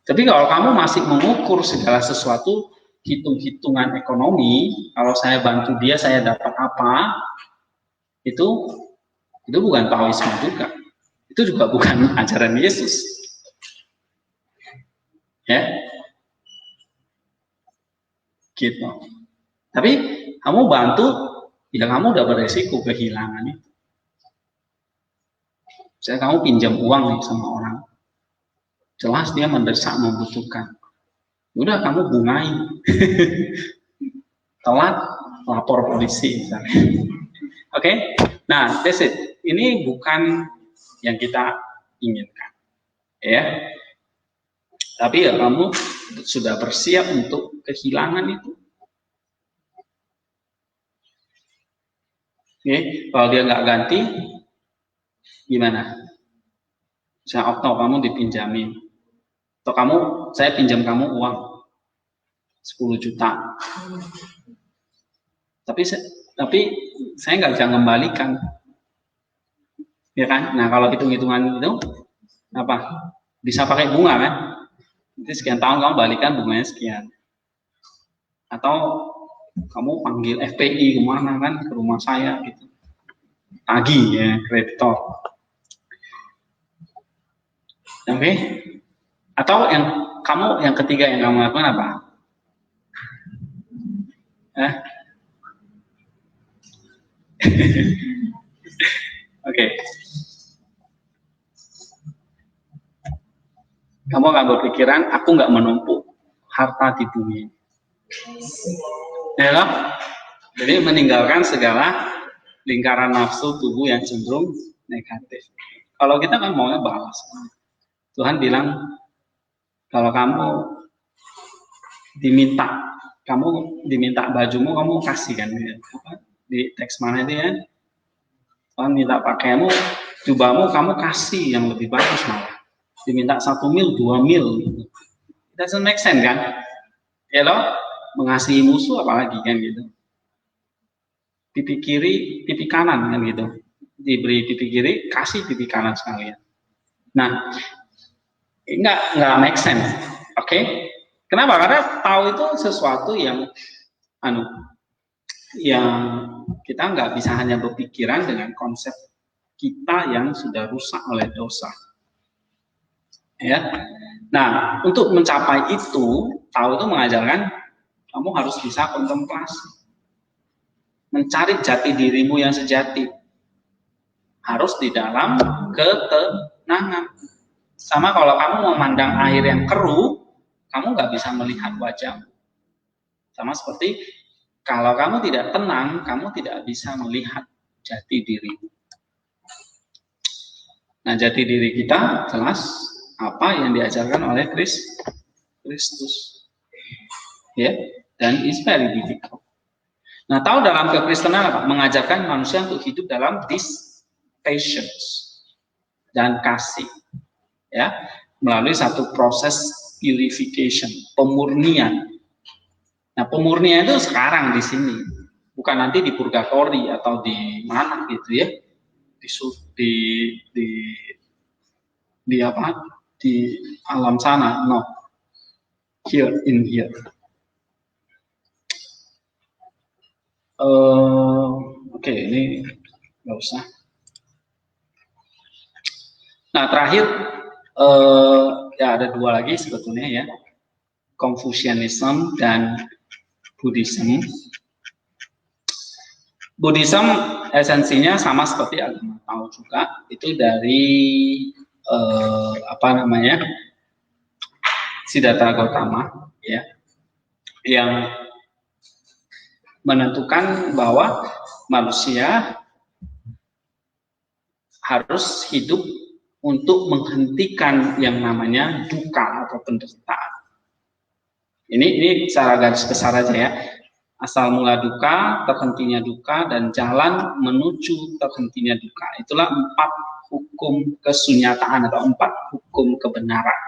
Tapi kalau kamu masih mengukur segala sesuatu, hitung-hitungan ekonomi, kalau saya bantu dia, saya dapat apa, itu bukan Taoisme juga. Itu juga bukan ajaran Yesus. Ya. Gitu. Tapi kamu bantu, ya kamu udah beresiko kehilangan itu. Misalnya kamu pinjam uang nih sama orang, jelas dia mendesak, membutuhkan. Udah kamu bungai. Telat, lapor polisi misalnya. Oke, nah that's it. Ini bukan yang kita inginkan, ya. Tapi ya kamu sudah bersiap untuk kehilangan itu. Oke, kalau dia nggak ganti, gimana? Saya oknum kamu dipinjamin, atau saya pinjam kamu uang 10 juta. Tapi saya nggak bisa mengembalikan, ya kan? Nah kalau hitung-hitungan itu apa? Bisa pakai bunga kan? Nanti sekian tahun kamu balikan bunganya sekian. Atau kamu panggil FPI kemana kan, ke rumah saya gitu, tagih ya, kreditor. Oke? Atau yang ketiga yang kamu lakukan apa? Oke. Kamu akan berpikiran, aku nggak menumpuk harta di bumi. Ya kan? Jadi meninggalkan segala lingkaran nafsu tubuh yang cenderung negatif. Kalau kita kan maunya balas. Tuhan bilang, kalau kamu diminta bajumu, kamu kasih kan? Di teks mana itu ya? Tuhan minta pakaianmu, jubahmu, kamu kasih yang lebih bagus malah. Diminta 1 mil, 2 mil. It doesn't make sense kan? Ya loh, mengasihi musuh apalagi kan gitu. Pipi kiri, pipi kanan kan gitu. Diberi pipi kiri, kasih pipi kanan sekalian. Nah, nggak make sense. Oke? Kenapa? Karena tahu itu sesuatu yang kita nggak bisa hanya berpikiran dengan konsep kita yang sudah rusak oleh dosa. Ya. Nah, untuk mencapai itu, tahu itu mengajarkan kamu harus bisa kontemplasi. Mencari jati dirimu yang sejati. Harus di dalam ketenangan. Sama kalau kamu memandang air yang keruh, kamu nggak bisa melihat wajahmu. Sama seperti kalau kamu tidak tenang, kamu tidak bisa melihat jati dirimu. Nah, jati diri kita jelas apa yang diajarkan oleh Kristus. Ya, dan it's very difficult. Nah, tahu dalam kekristenan apa? Mengajarkan manusia untuk hidup dalam this patience dan kasih. Ya, melalui satu proses purification, pemurnian. Nah, pemurnian itu sekarang di sini, bukan nanti di purgatori atau di mana gitu ya, di apa? Di alam sana, no, here in here. Oke, ini nggak usah. Nah, terakhir ya ada 2 lagi sebetulnya ya, Confucianism dan Buddhism. Buddhism esensinya sama seperti agama Tao juga, itu dari Siddhartha Gautama ya, yang menentukan bahwa manusia harus hidup untuk menghentikan yang namanya duka atau penderitaan. Ini secara garis besar aja ya. Asal mula duka, terhentinya duka, dan jalan menuju terhentinya duka. Itulah 4 hukum kesunyataan atau 4 hukum kebenaran.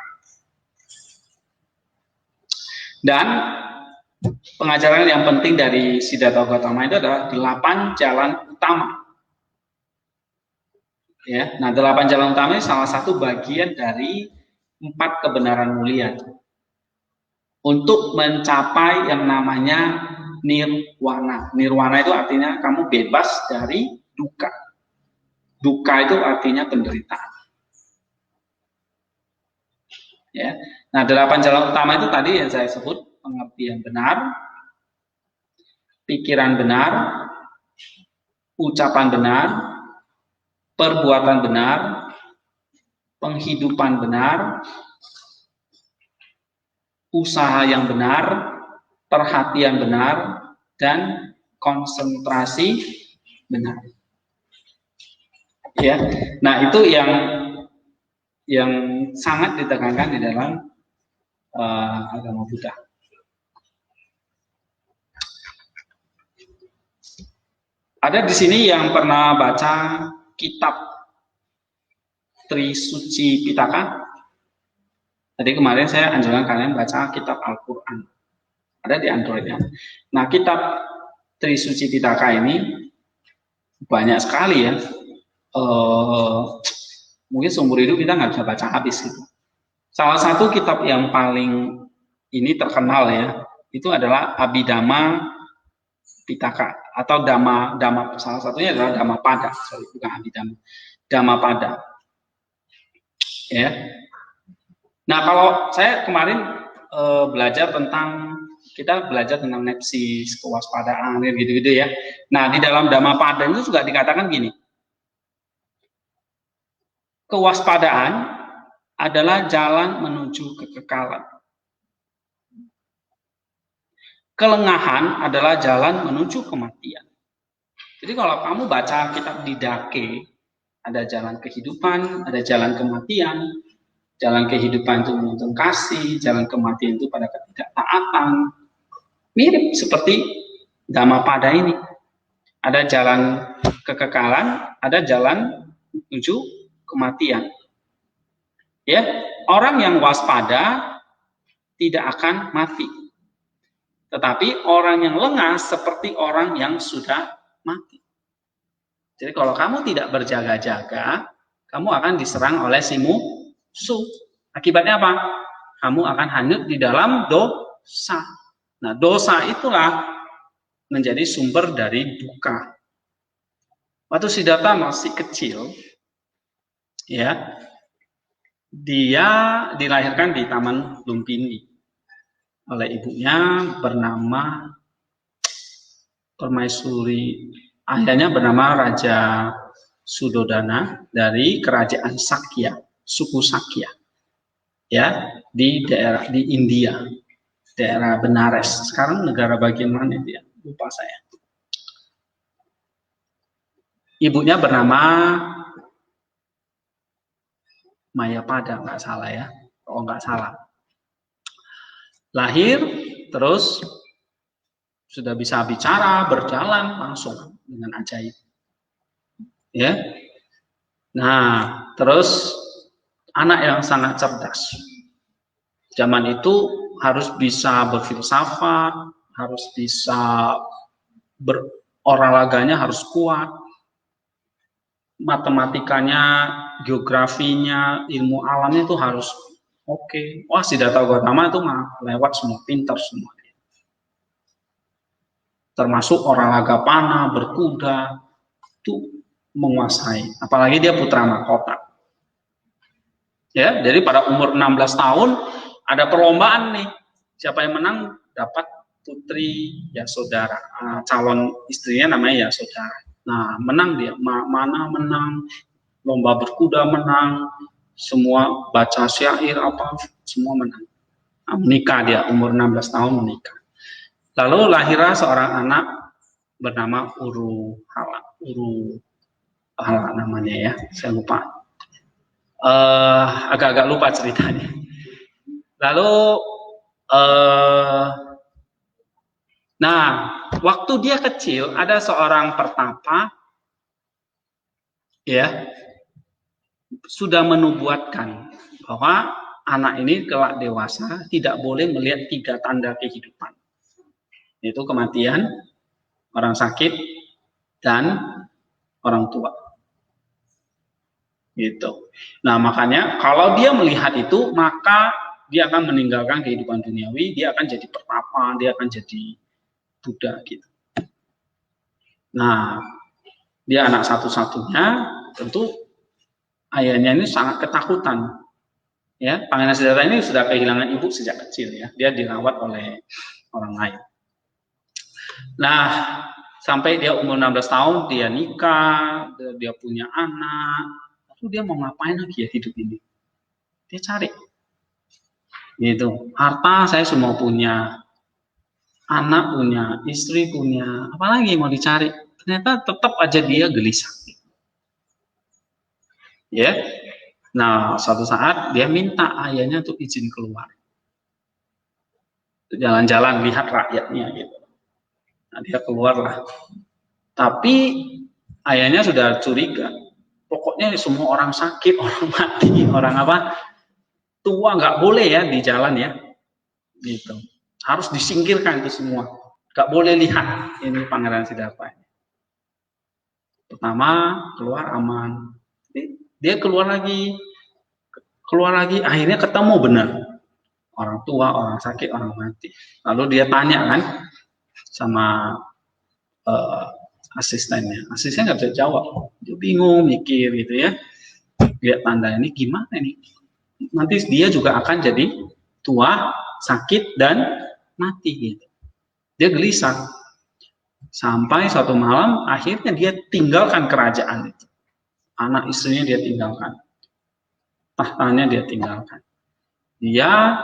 Dan pengajaran yang penting dari Siddhartha Gautama itu adalah 8 jalan utama. Ya, nah 8 jalan utama ini salah satu bagian dari 4 kebenaran mulia untuk mencapai yang namanya nirwana. Nirwana itu artinya kamu bebas dari duka. Duka itu artinya penderitaan. Ya, nah 8 jalan utama itu tadi yang saya sebut: pengertian benar, pikiran benar, ucapan benar, perbuatan benar, penghidupan benar, usaha yang benar, perhatian benar, dan konsentrasi benar. Ya, nah itu yang sangat ditekankan di dalam agama Buddha. Ada di sini yang pernah baca kitab Trisuci Pitaka. Tadi kemarin saya anjurkan kalian baca kitab Al-Quran. Ada di Androidnya. Nah, kitab Trisuci Pitaka ini banyak sekali ya. Mungkin seumur hidup kita nggak bisa baca habis gitu. Salah satu kitab yang paling ini terkenal ya, itu adalah Abhidhamma Pitaka atau Dhamma salah satunya adalah Dhammapada, bukan Abhidhamma, Dhammapada. Ya. Nah, kalau saya kemarin kita belajar tentang nepsis, kewaspadaan, gitu-gitu ya. Nah, di dalam Dhammapada itu juga dikatakan gini, kewaspadaan adalah jalan menuju kekekalan. Kelengahan adalah jalan menuju kematian. Jadi kalau kamu baca kitab Didake, ada jalan kehidupan, ada jalan kematian. Jalan kehidupan itu menuntun kasih, jalan kematian itu pada ketidaktaatan. Mirip seperti Dhammapada ini. Ada jalan kekekalan, ada jalan menuju kematian. Ya, orang yang waspada tidak akan mati. Tetapi orang yang lengah seperti orang yang sudah mati. Jadi kalau kamu tidak berjaga-jaga, kamu akan diserang oleh si musuh. Akibatnya apa? Kamu akan hanyut di dalam dosa. Nah, dosa itulah menjadi sumber dari duka. Waktu Siddhartha masih kecil, ya, dia dilahirkan di Taman Lumpini oleh ibunya bernama Permaisuri, ayahnya bernama Raja Sudodana dari kerajaan Sakya, suku Sakya, ya, di India, daerah Benares. Sekarang negara bagian mana itu ya? Lupa saya. Ibunya bernama Mayapada, nggak salah ya, kalau nggak salah. Lahir, terus sudah bisa bicara, berjalan langsung dengan ajaib. Ya. Nah, terus anak yang sangat cerdas. Zaman itu harus bisa berfilsafat, harus bisa olahraganya harus kuat, matematikanya, geografinya, ilmu alamnya itu harus oke. Wah, Siddhartha Gautama itu mah lewat semua, pintar semua. Termasuk olahraga panah, berkuda, itu menguasai. Apalagi dia putra mahkota. Ya, jadi pada umur 16 tahun ada perlombaan nih. Siapa yang menang dapat putri Yasodhara. Calon istrinya namanya Yasodhara. Nah, menang dia. Mana menang, lomba berkuda menang, semua baca syair apa, semua menang. Nah, menikah dia, umur 16 tahun menikah. Lalu lahirlah seorang anak bernama Uru Hala namanya ya, saya lupa. Agak-agak lupa ceritanya. Lalu, nah, waktu dia kecil ada seorang pertapa, ya, sudah menubuatkan bahwa anak ini kelak dewasa tidak boleh melihat 3 tanda kehidupan. Yaitu kematian, orang sakit, dan orang tua. Gitu. Nah, makanya kalau dia melihat itu, maka dia akan meninggalkan kehidupan duniawi, dia akan jadi pertapa, dia akan jadi Buddha gitu. Nah, dia anak satu-satunya, tentu ayahnya ini sangat ketakutan. Ya, Pangeran Siddhartha ini sudah kehilangan ibu sejak kecil ya. Dia dirawat oleh orang lain. Nah, sampai dia umur 16 tahun, dia nikah, dia punya anak, lalu dia mau ngapain lagi ya hidup ini? Dia cari. Gitu. Harta saya semua punya, anak punya, istri punya, apalagi mau dicari. Ternyata tetap aja dia gelisah. Ya. Nah, suatu saat dia minta ayahnya untuk izin keluar. Jalan-jalan lihat rakyatnya gitu. Nah, dia keluarlah. Tapi ayahnya sudah curiga. Pokoknya semua orang sakit, orang mati, orang apa, tua nggak boleh ya di jalan ya. Gitu. Harus disingkirkan itu semua. Nggak boleh lihat ini Pangeran Siddhartha. Pertama keluar aman. Dia keluar lagi, akhirnya ketemu benar orang tua, orang sakit, orang mati. Lalu dia tanya kan sama uh, asistennya nggak bisa jawab, dia bingung mikir gitu ya, lihat tanda ini gimana ini, nanti dia juga akan jadi tua, sakit dan mati gitu. Dia gelisah sampai suatu malam akhirnya dia tinggalkan kerajaan itu, anak istrinya dia tinggalkan, tahtanya dia tinggalkan, dia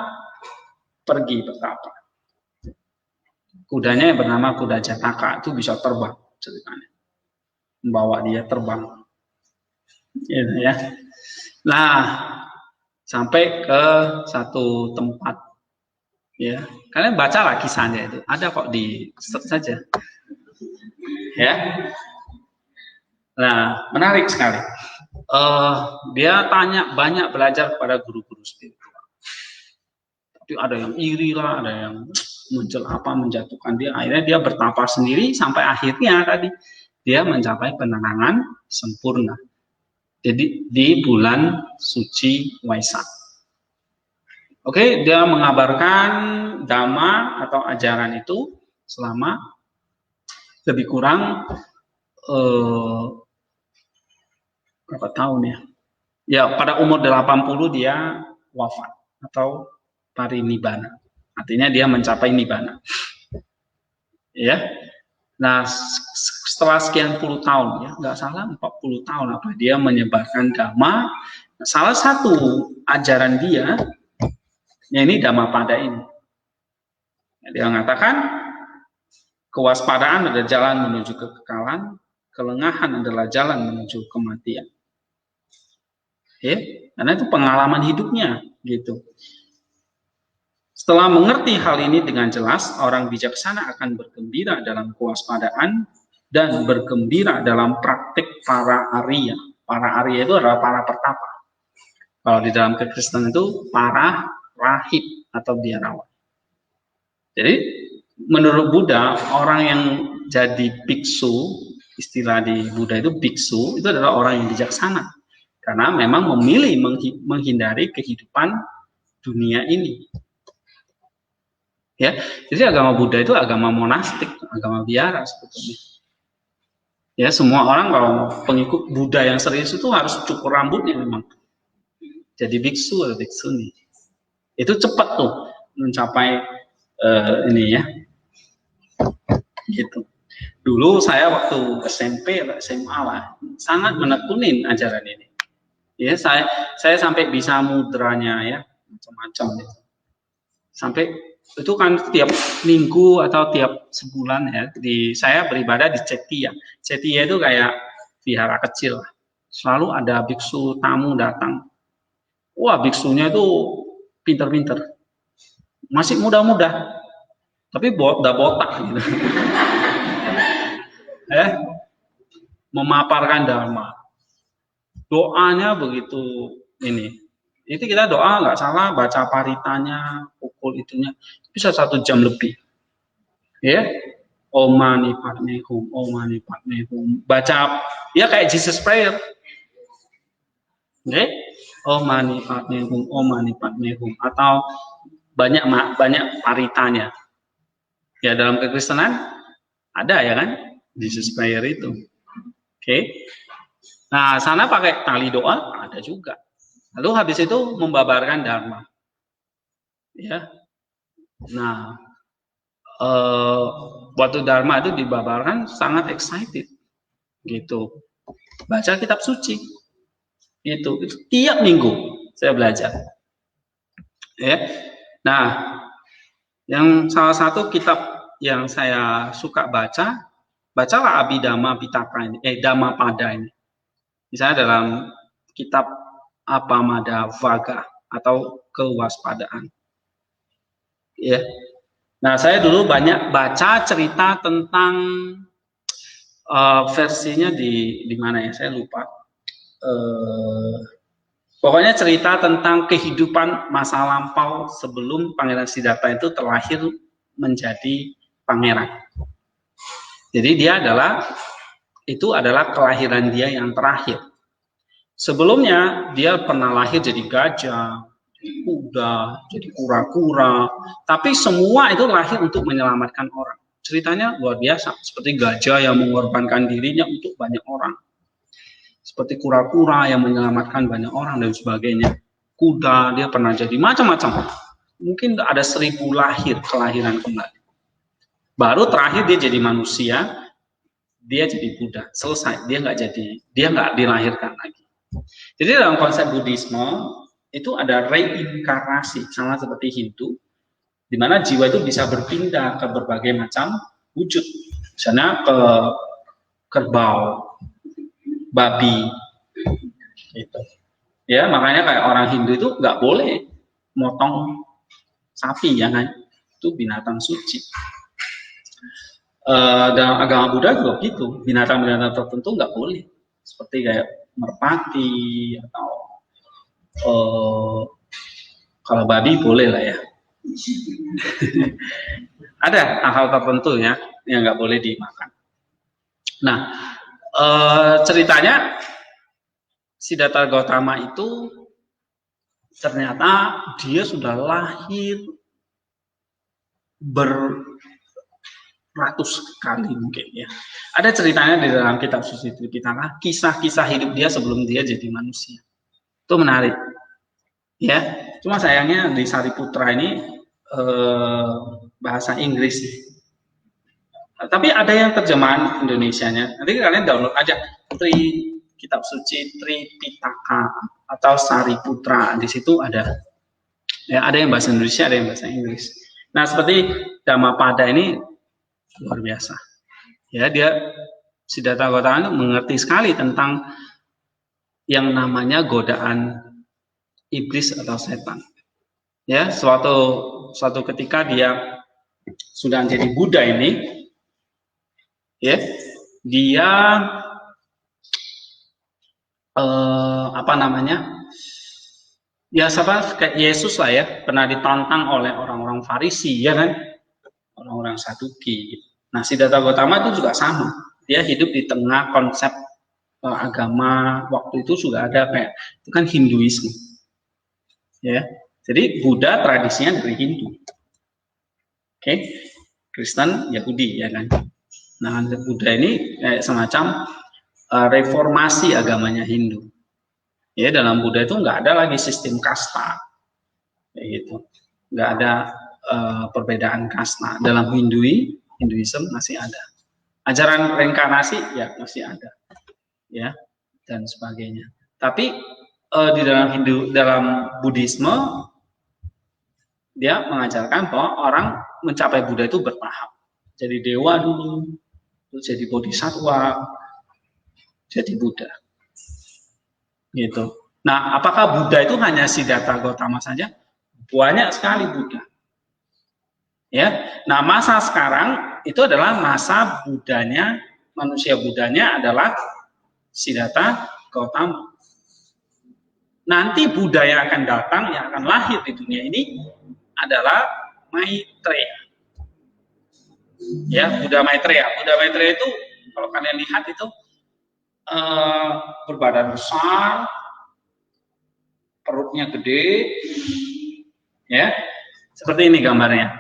pergi bertapa. Kudanya yang bernama kuda Jataka itu bisa terbang ceritanya, membawa dia terbang gitu ya. Nah, sampai ke satu tempat ya, kalian bacalah kisahnya, itu ada kok di search saja ya. Nah, menarik sekali. Dia tanya, banyak belajar kepada guru-guru spiritual, tapi ada yang iri lah, ada yang muncul apa, menjatuhkan dia. Akhirnya dia bertapa sendiri sampai akhirnya tadi dia mencapai penenangan sempurna. Jadi di bulan suci Waisak. Oke, dia mengabarkan dhamma atau ajaran itu selama lebih kurang berapa tahun ya? Ya, pada umur 80 dia wafat atau parinibbana. Artinya dia mencapai nibbana. Ya. Nah, setelah sekian puluh tahun ya, nggak salah 40 tahun apa dia menyebarkan dhamma. Salah satu ajaran dia, ya ini Dhammapada ini. Dia mengatakan kewaspadaan adalah jalan menuju kekekalan, kelengahan adalah jalan menuju kematian. Ya, karena itu pengalaman hidupnya gitu. Setelah mengerti hal ini dengan jelas, orang bijaksana akan bergembira dalam kewaspadaan dan bergembira dalam praktik para Arya. Para Arya itu adalah para pertapa. Kalau di dalam kekristenan itu para rahib atau biarawan. Jadi menurut Buddha, orang yang jadi biksu, istilah di Buddha itu biksu, itu adalah orang yang bijaksana. Karena memang memilih menghindari kehidupan dunia ini. Ya, jadi agama Buddha itu agama monastik, agama biara sebetulnya. Ya, semua orang kalau pengikut Buddha yang serius itu harus cukur rambutnya memang. Jadi biksu atau biksuni. Itu cepat tuh mencapai ini ya. Gitu. Dulu saya waktu SMP atau SMA lah, sangat menekunin ajaran ini. Ya, saya sampai bisa mudranya ya, macam-macam gitu. Sampai itu kan tiap minggu atau tiap sebulan ya, saya beribadah di Cetia. Cetia itu kayak vihara kecil. Selalu ada biksu tamu datang. Wah, biksunya itu pinter-pinter. Masih muda-muda. Tapi udah botak gitu. Memaparkan dharma. Doanya begitu ini. Itu kita doa nggak salah, baca paritanya, pukul itunya bisa 1 jam lebih. Ya, Om Mani Padme Hum, Om Mani Padme Hum. Baca ya kayak Jesus Prayer. Oke, Om Mani Padme Hum, Om Mani Padme Hum, atau banyak paritanya. Ya, dalam kekristenan ada ya kan, Jesus Prayer itu. Oke. Nah, sana pakai tali doa ada juga. Lalu habis itu membabarkan dharma. Ya. Nah, waktu dharma itu dibabarkan sangat excited. Gitu. Baca kitab suci. Itu tiap minggu saya belajar. Ya. Nah, yang salah satu kitab yang saya suka bacalah Abhidhamma Pitaka ini, Dhammapada ini. Misalnya dalam kitab Appamada Vaga atau kewaspadaan. Ya. Nah, saya dulu banyak baca cerita tentang versinya di mana ya, saya lupa. Pokoknya cerita tentang kehidupan masa lampau sebelum Pangeran Siddhartha itu terlahir menjadi pangeran. Jadi dia adalah kelahiran dia yang terakhir. Sebelumnya dia pernah lahir jadi gajah, jadi kuda, jadi kura-kura, tapi semua itu lahir untuk menyelamatkan orang. Ceritanya luar biasa, seperti gajah yang mengorbankan dirinya untuk banyak orang, seperti kura-kura yang menyelamatkan banyak orang dan sebagainya. Kuda dia pernah jadi macam-macam. Mungkin ada 1000 kelahiran kembali. Baru terakhir dia jadi manusia, dia jadi Buddha, selesai. Dia nggak dilahirkan lagi. Jadi dalam konsep Buddhisme itu ada reinkarnasi, sama seperti Hindu, di mana jiwa itu bisa berpindah ke berbagai macam wujud, misalnya ke kerbau, babi, gitu. Ya, makanya kayak orang Hindu itu nggak boleh motong sapi, ya kan? Itu binatang suci. Dalam agama Buddha juga gitu, binatang-binatang tertentu nggak boleh, seperti kayak merpati atau kalau babi boleh lah ya. Ada hal-hal tertentu ya yang nggak boleh dimakan. Nah, ceritanya Siddhartha Gautama itu ternyata dia sudah lahir beratus kali mungkin ya. Ada ceritanya di dalam kitab suci Tripitaka, kisah-kisah hidup dia sebelum dia jadi manusia. Itu menarik. Ya, cuma sayangnya di Sariputra ini bahasa Inggris. Tapi ada yang terjemahan Indonesianya. Nanti kalian download aja kitab suci Tripitaka atau Sariputra. Di situ ada. Ya, ada yang bahasa Indonesia, ada yang bahasa Inggris. Nah, seperti Dhammapada ini luar biasa. Ya, dia Siddhartha Gautama mengerti sekali tentang yang namanya godaan iblis atau setan. Ya, suatu ketika dia sudah menjadi Buddha ini, ya, dia ya sama kayak Yesus lah ya, pernah ditantang oleh orang-orang Farisi, ya kan, orang-orang Saduki. Nah, Siddhartha Gautama itu juga sama, dia hidup di tengah konsep agama waktu itu sudah ada kayak itu kan Hinduisme, ya. Jadi Buddha tradisinya dari Hindu, oke, Kristen, Yahudi, ya kan. Nah, Buddha ini kayak semacam reformasi agamanya Hindu. Ya, dalam Buddha itu nggak ada lagi sistem kasta, kayak gitu. Nggak ada perbedaan kasta. Dalam Hinduism masih ada. Ajaran reinkarnasi ya masih ada, ya, dan sebagainya. Tapi di dalam Buddhisme dia mengajarkan bahwa orang mencapai Buddha itu bertahap. Jadi dewa dulu, terus jadi bodhisattva, jadi Buddha. Gitu. Nah, apakah Buddha itu hanya Siddhartha Gautama saja? Banyak sekali Buddha. Ya. Nah, masa sekarang itu adalah masa Buddhanya, manusia Buddhanya adalah Siddhartha Gautama. Nanti Buddha yang akan datang, yang akan lahir di dunia ini adalah Maitreya. Ya, Buddha Maitreya. Buddha Maitreya itu kalau kalian lihat itu berbadan besar, perutnya gede, ya, seperti ini gambarnya.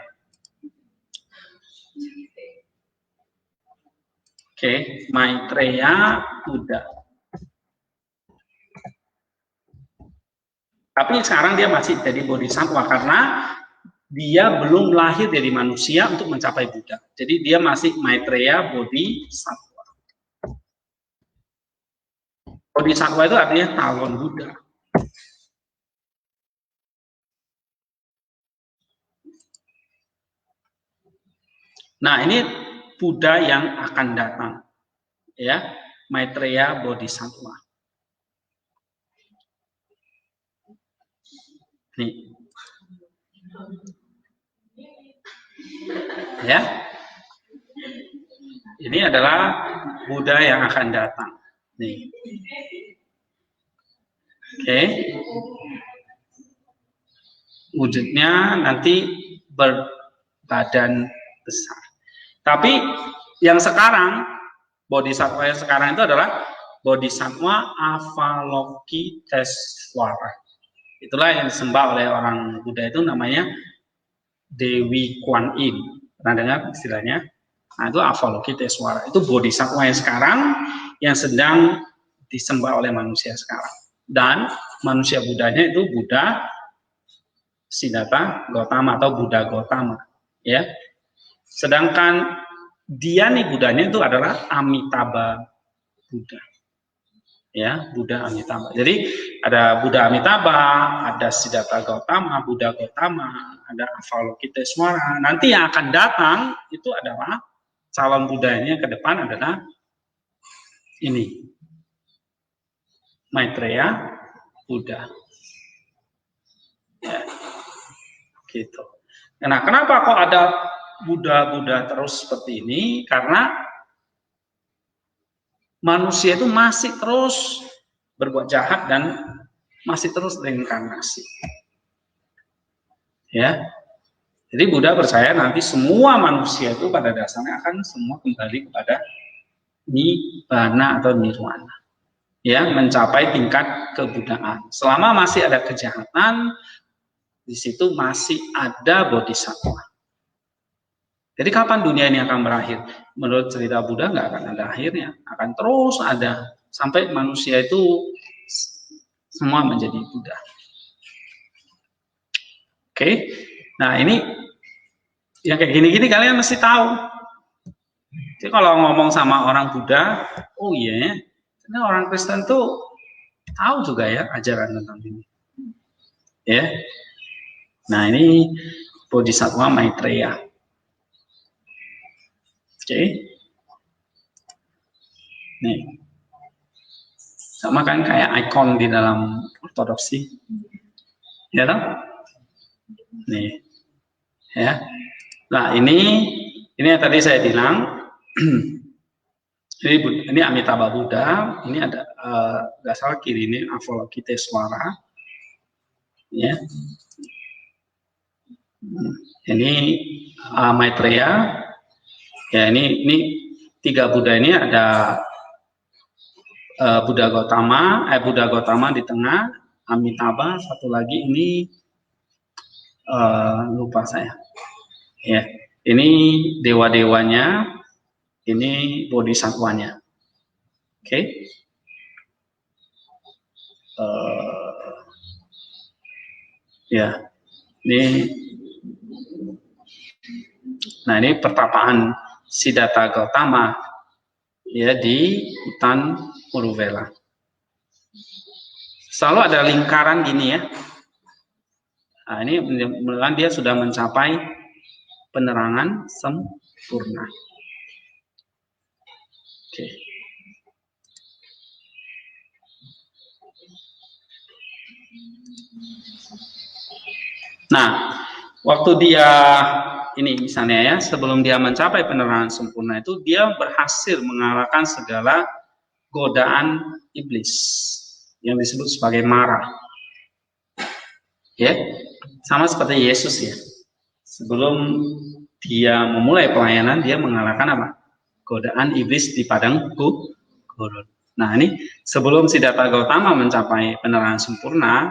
Oke, Maitreya Buddha. Tapi sekarang dia masih jadi bodhisattva karena dia belum lahir dari manusia untuk mencapai Buddha. Jadi dia masih Maitreya Bodhisattva. Bodhisattva itu artinya calon Buddha. Nah, ini Buddha yang akan datang, ya, Maitreya Bodhisattva. Nih, ya, ini adalah Buddha yang akan datang. Nih, oke, wujudnya nanti berbadan besar. Tapi yang sekarang, Bodhisattva yang sekarang itu adalah Bodhisattva Avalokiteswara. Itulah yang disembah oleh orang Buddha, itu namanya Dewi Kuan Yin. Pernah dengar istilahnya? Nah, itu Avalokiteswara. Itu Bodhisattva yang sekarang yang sedang disembah oleh manusia sekarang. Dan manusia Buddhanya itu Buddha Siddhartha Gautama atau Buddha Gautama, ya. Sedangkan dia nih Buddhanya itu adalah Amitabha Buddha. Ya, Buddha Amitabha. Jadi ada Buddha Amitabha, ada Siddhartha Gautama, Buddha Gautama, ada Avalokiteswara. Nanti yang akan datang itu adalah calon Buddhanya ke depan adalah ini, Maitreya Buddha. Ya, gitu. Nah, kenapa kok ada Buddha terus seperti ini? Karena manusia itu masih terus berbuat jahat dan masih terus reinkarnasi. Ya. Jadi Buddha percaya nanti semua manusia itu pada dasarnya akan semua kembali kepada nibbana atau nirwana. Ya, mencapai tingkat kebuddhaan. Selama masih ada kejahatan, di situ masih ada bodhisattva. Jadi kapan dunia ini akan berakhir? Menurut cerita Buddha nggak akan ada akhirnya, akan terus ada sampai manusia itu semua menjadi Buddha. Oke, nah ini yang kayak gini-gini kalian mesti tahu. Jadi kalau ngomong sama orang Buddha, oh iya, ini orang Kristen tuh tahu juga ya ajaran tentang ini. Ya, nah ini Bodhisattva Maitreya. Oke, nih, sama kan kayak ikon di dalam ortodoksi, ya toh? Nih, ya. Nah ini yang tadi saya bilang, ini Amitabha Buddha, ini ada nggak salah kiri ini Avalokiteswara, ya. Ini Maitreya. Ya, ini tiga Buddha ini ada Buddha Gautama di tengah, Amitabha, satu lagi ini lupa saya. Ya, ini dewa-dewanya, ini bodhisatwanya. Oke. Ya, ini pertapaan Siddhartha Gautama ya di hutan Uruvela. Selalu ada lingkaran gini ya. Nah, ini menunjukkan dia sudah mencapai penerangan sempurna. Oke. Nah, waktu dia ini misalnya ya, sebelum dia mencapai penerangan sempurna itu, dia berhasil mengalahkan segala godaan iblis yang disebut sebagai mara. Ya, sama seperti Yesus ya. Sebelum dia memulai pelayanan, dia mengalahkan apa? Godaan iblis di padang gurun. Nah, ini sebelum Siddhartha Gautama mencapai penerangan sempurna,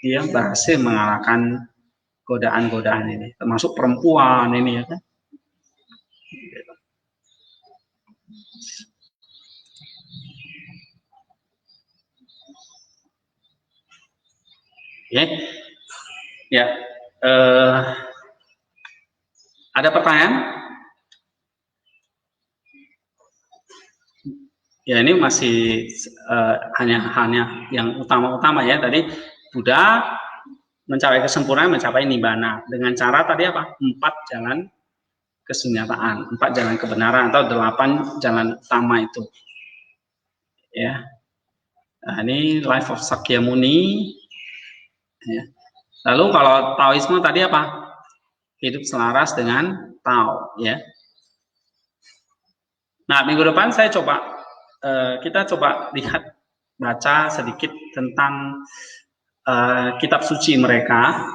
dia berhasil mengalahkan godaan-godaan ini, termasuk perempuan ini ya kan. Ya, ada pertanyaan? Ya, ini masih hanya yang utama-utama ya. Tadi Buddha mencapai kesempurnaan, mencapai nibbana dengan cara tadi apa? 4 jalan kesunyataan, 4 jalan kebenaran atau 8 jalan utama itu. Ya. Nah, ini Life of Sakyamuni. Ya. Lalu kalau Taoisme tadi apa? Hidup selaras dengan Tao, ya. Nah, minggu depan saya kita coba lihat, baca sedikit tentang kitab suci mereka,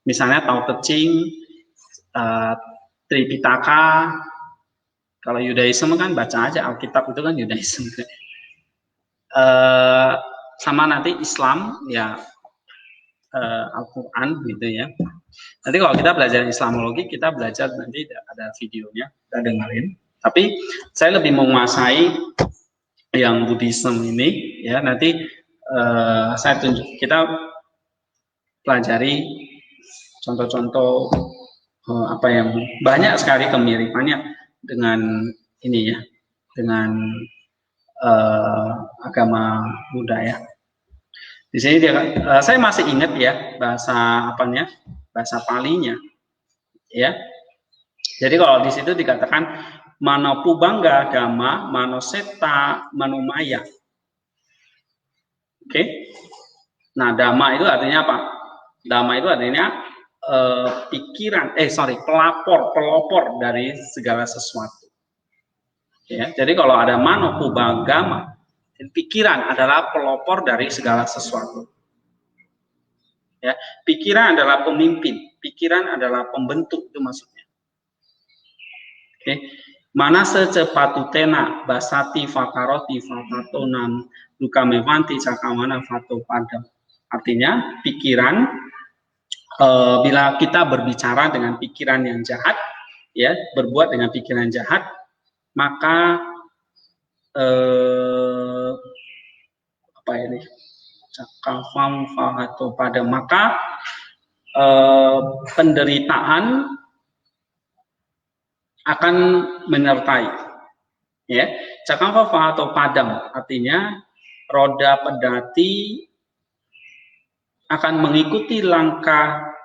misalnya Tao Te Ching, Tripitaka. Kalau Yudaisme kan baca aja Alkitab, itu kan Yudaisme. Sama nanti Islam, ya Al-Quran gitu ya. Nanti kalau kita belajar Islamologi, kita belajar nanti ada videonya, kita dengerin. Tapi saya lebih menguasai yang Buddhisme ini, ya. Nanti saya tunjuk, kita pelajari contoh-contoh apa yang banyak sekali kemiripannya dengan ini ya, dengan agama Buddha ya. Di sini saya masih ingat ya bahasa apanya, bahasa Palinya, ya. Jadi kalau di situ dikatakan Manopubangga Dhamma Manoseta Manomaya. Oke. Nah, Dhamma itu artinya apa? Dhamma itu artinya pelopor dari segala sesuatu. Ya, jadi kalau ada Manopubangga, pikiran adalah pelopor dari segala sesuatu. Ya, pikiran adalah pemimpin, pikiran adalah pembentuk, itu maksudnya. Oke, mana secepatutena basati fakaroti fatatonam dukamevanti cakamana fato padam. Artinya pikiran, bila kita berbicara dengan pikiran yang jahat, ya, berbuat dengan pikiran jahat, maka apa ini? Cakafam fahato pada, maka penderitaan akan menyertai, ya. Cakafam fahato padam artinya roda pedati akan mengikuti langkah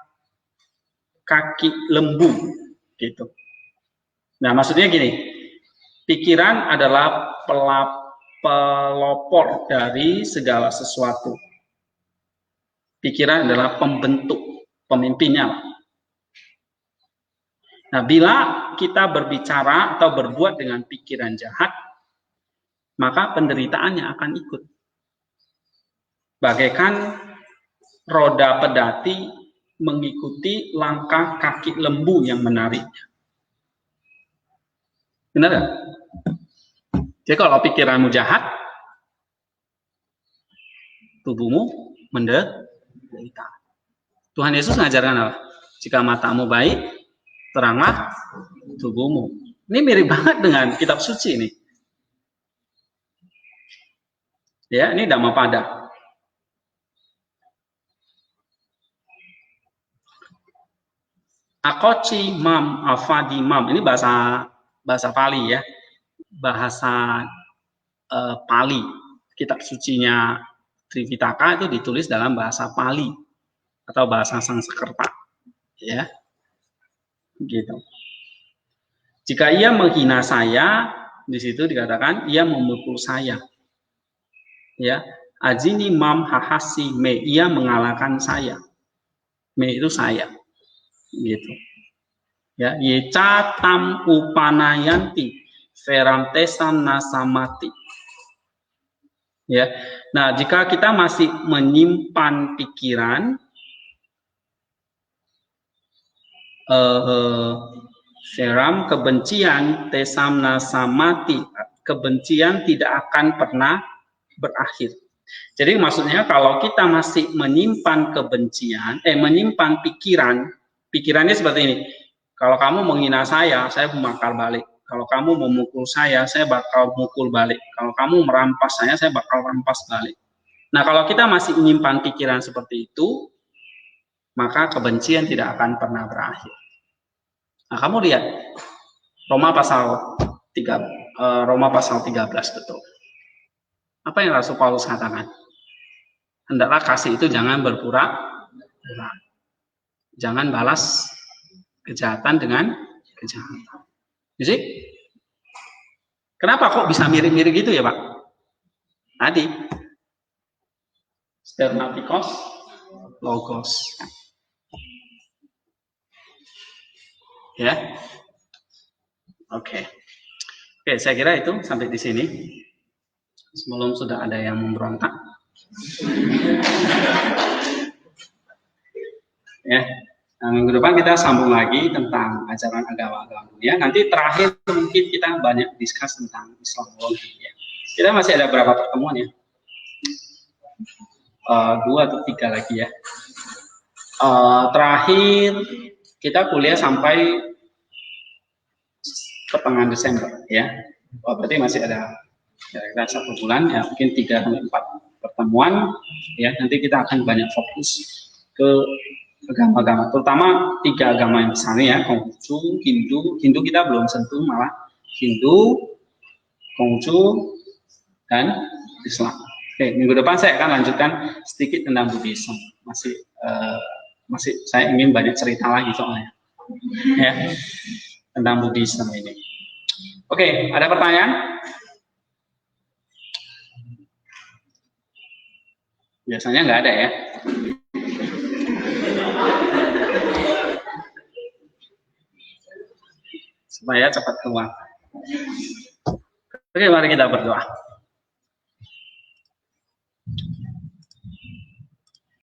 kaki lembu, gitu. Nah, maksudnya gini, pikiran adalah pelopor dari segala sesuatu. Pikiran adalah pembentuk, pemimpinnya. Nah, bila kita berbicara atau berbuat dengan pikiran jahat, maka penderitaannya akan ikut. Bagaikan roda pedati mengikuti langkah kaki lembu yang menariknya. Benar gak? Jadi kalau pikiranmu jahat, tubuhmu menderita. Tuhan Yesus ngajarkan apa? Jika matamu baik, teranglah tubuhmu. Ini mirip banget dengan kitab suci ini. Ya, ini Dhammapada. Akoci mam afadi mam, ini bahasa Pali ya, bahasa Pali. Kitab sucinya Tripitaka itu ditulis dalam bahasa Pali atau bahasa Sanskerta, ya, gitu. Jika ia menghina saya, di situ dikatakan ia memukul saya, ya. Ajini mam hahasi me, ia mengalahkan saya. Me itu saya, gitu. Ya, yeca tam upanayanti veramtesam nasamati. Ya. Nah, jika kita masih menyimpan pikiran veram, kebencian, tesam nasamati, kebencian tidak akan pernah berakhir. Jadi maksudnya kalau kita masih menyimpan kebencian, menyimpan pikirannya seperti ini. Kalau kamu menghina saya bakal balik. Kalau kamu memukul saya bakal mukul balik. Kalau kamu merampas saya bakal rampas balik. Nah, kalau kita masih menyimpan pikiran seperti itu, maka kebencian tidak akan pernah berakhir. Nah, kamu lihat Roma pasal 13 betul. Apa yang Rasul Paulus katakan? Hendaklah kasih itu jangan berpura-pura. Jangan balas kejahatan dengan kejahatan. You see? Kenapa kok bisa mirip-mirip gitu ya Pak? Tadi spermatikos logos. Ya. Oke. Oke, saya kira itu sampai di sini. Sebelum sudah ada yang memberontak. Ya. Nah, minggu depan kita sambung lagi tentang ajaran agama-agama dunia. Nanti terakhir mungkin kita banyak discuss tentang Islamologi. Ya. Kita masih ada berapa pertemuan ya? 2 atau 3 lagi ya. Terakhir kita kuliah sampai pertengahan Desember ya. Berarti masih ada kira-kira 1 bulan ya, mungkin 3 sampai 4 pertemuan ya. Nanti kita akan banyak fokus ke agama-agama, terutama 3 agama yang besar ya, Konghucu, Hindu kita belum sentuh, malah Hindu, Konghucu, dan Islam. Oke, minggu depan saya akan lanjutkan sedikit tentang Buddhisme. Masih saya ingin banyak cerita lagi soalnya ya tentang Buddhisme ini. Oke, ada pertanyaan? Biasanya nggak ada ya. Supaya cepat keluar. Oke, mari kita berdoa.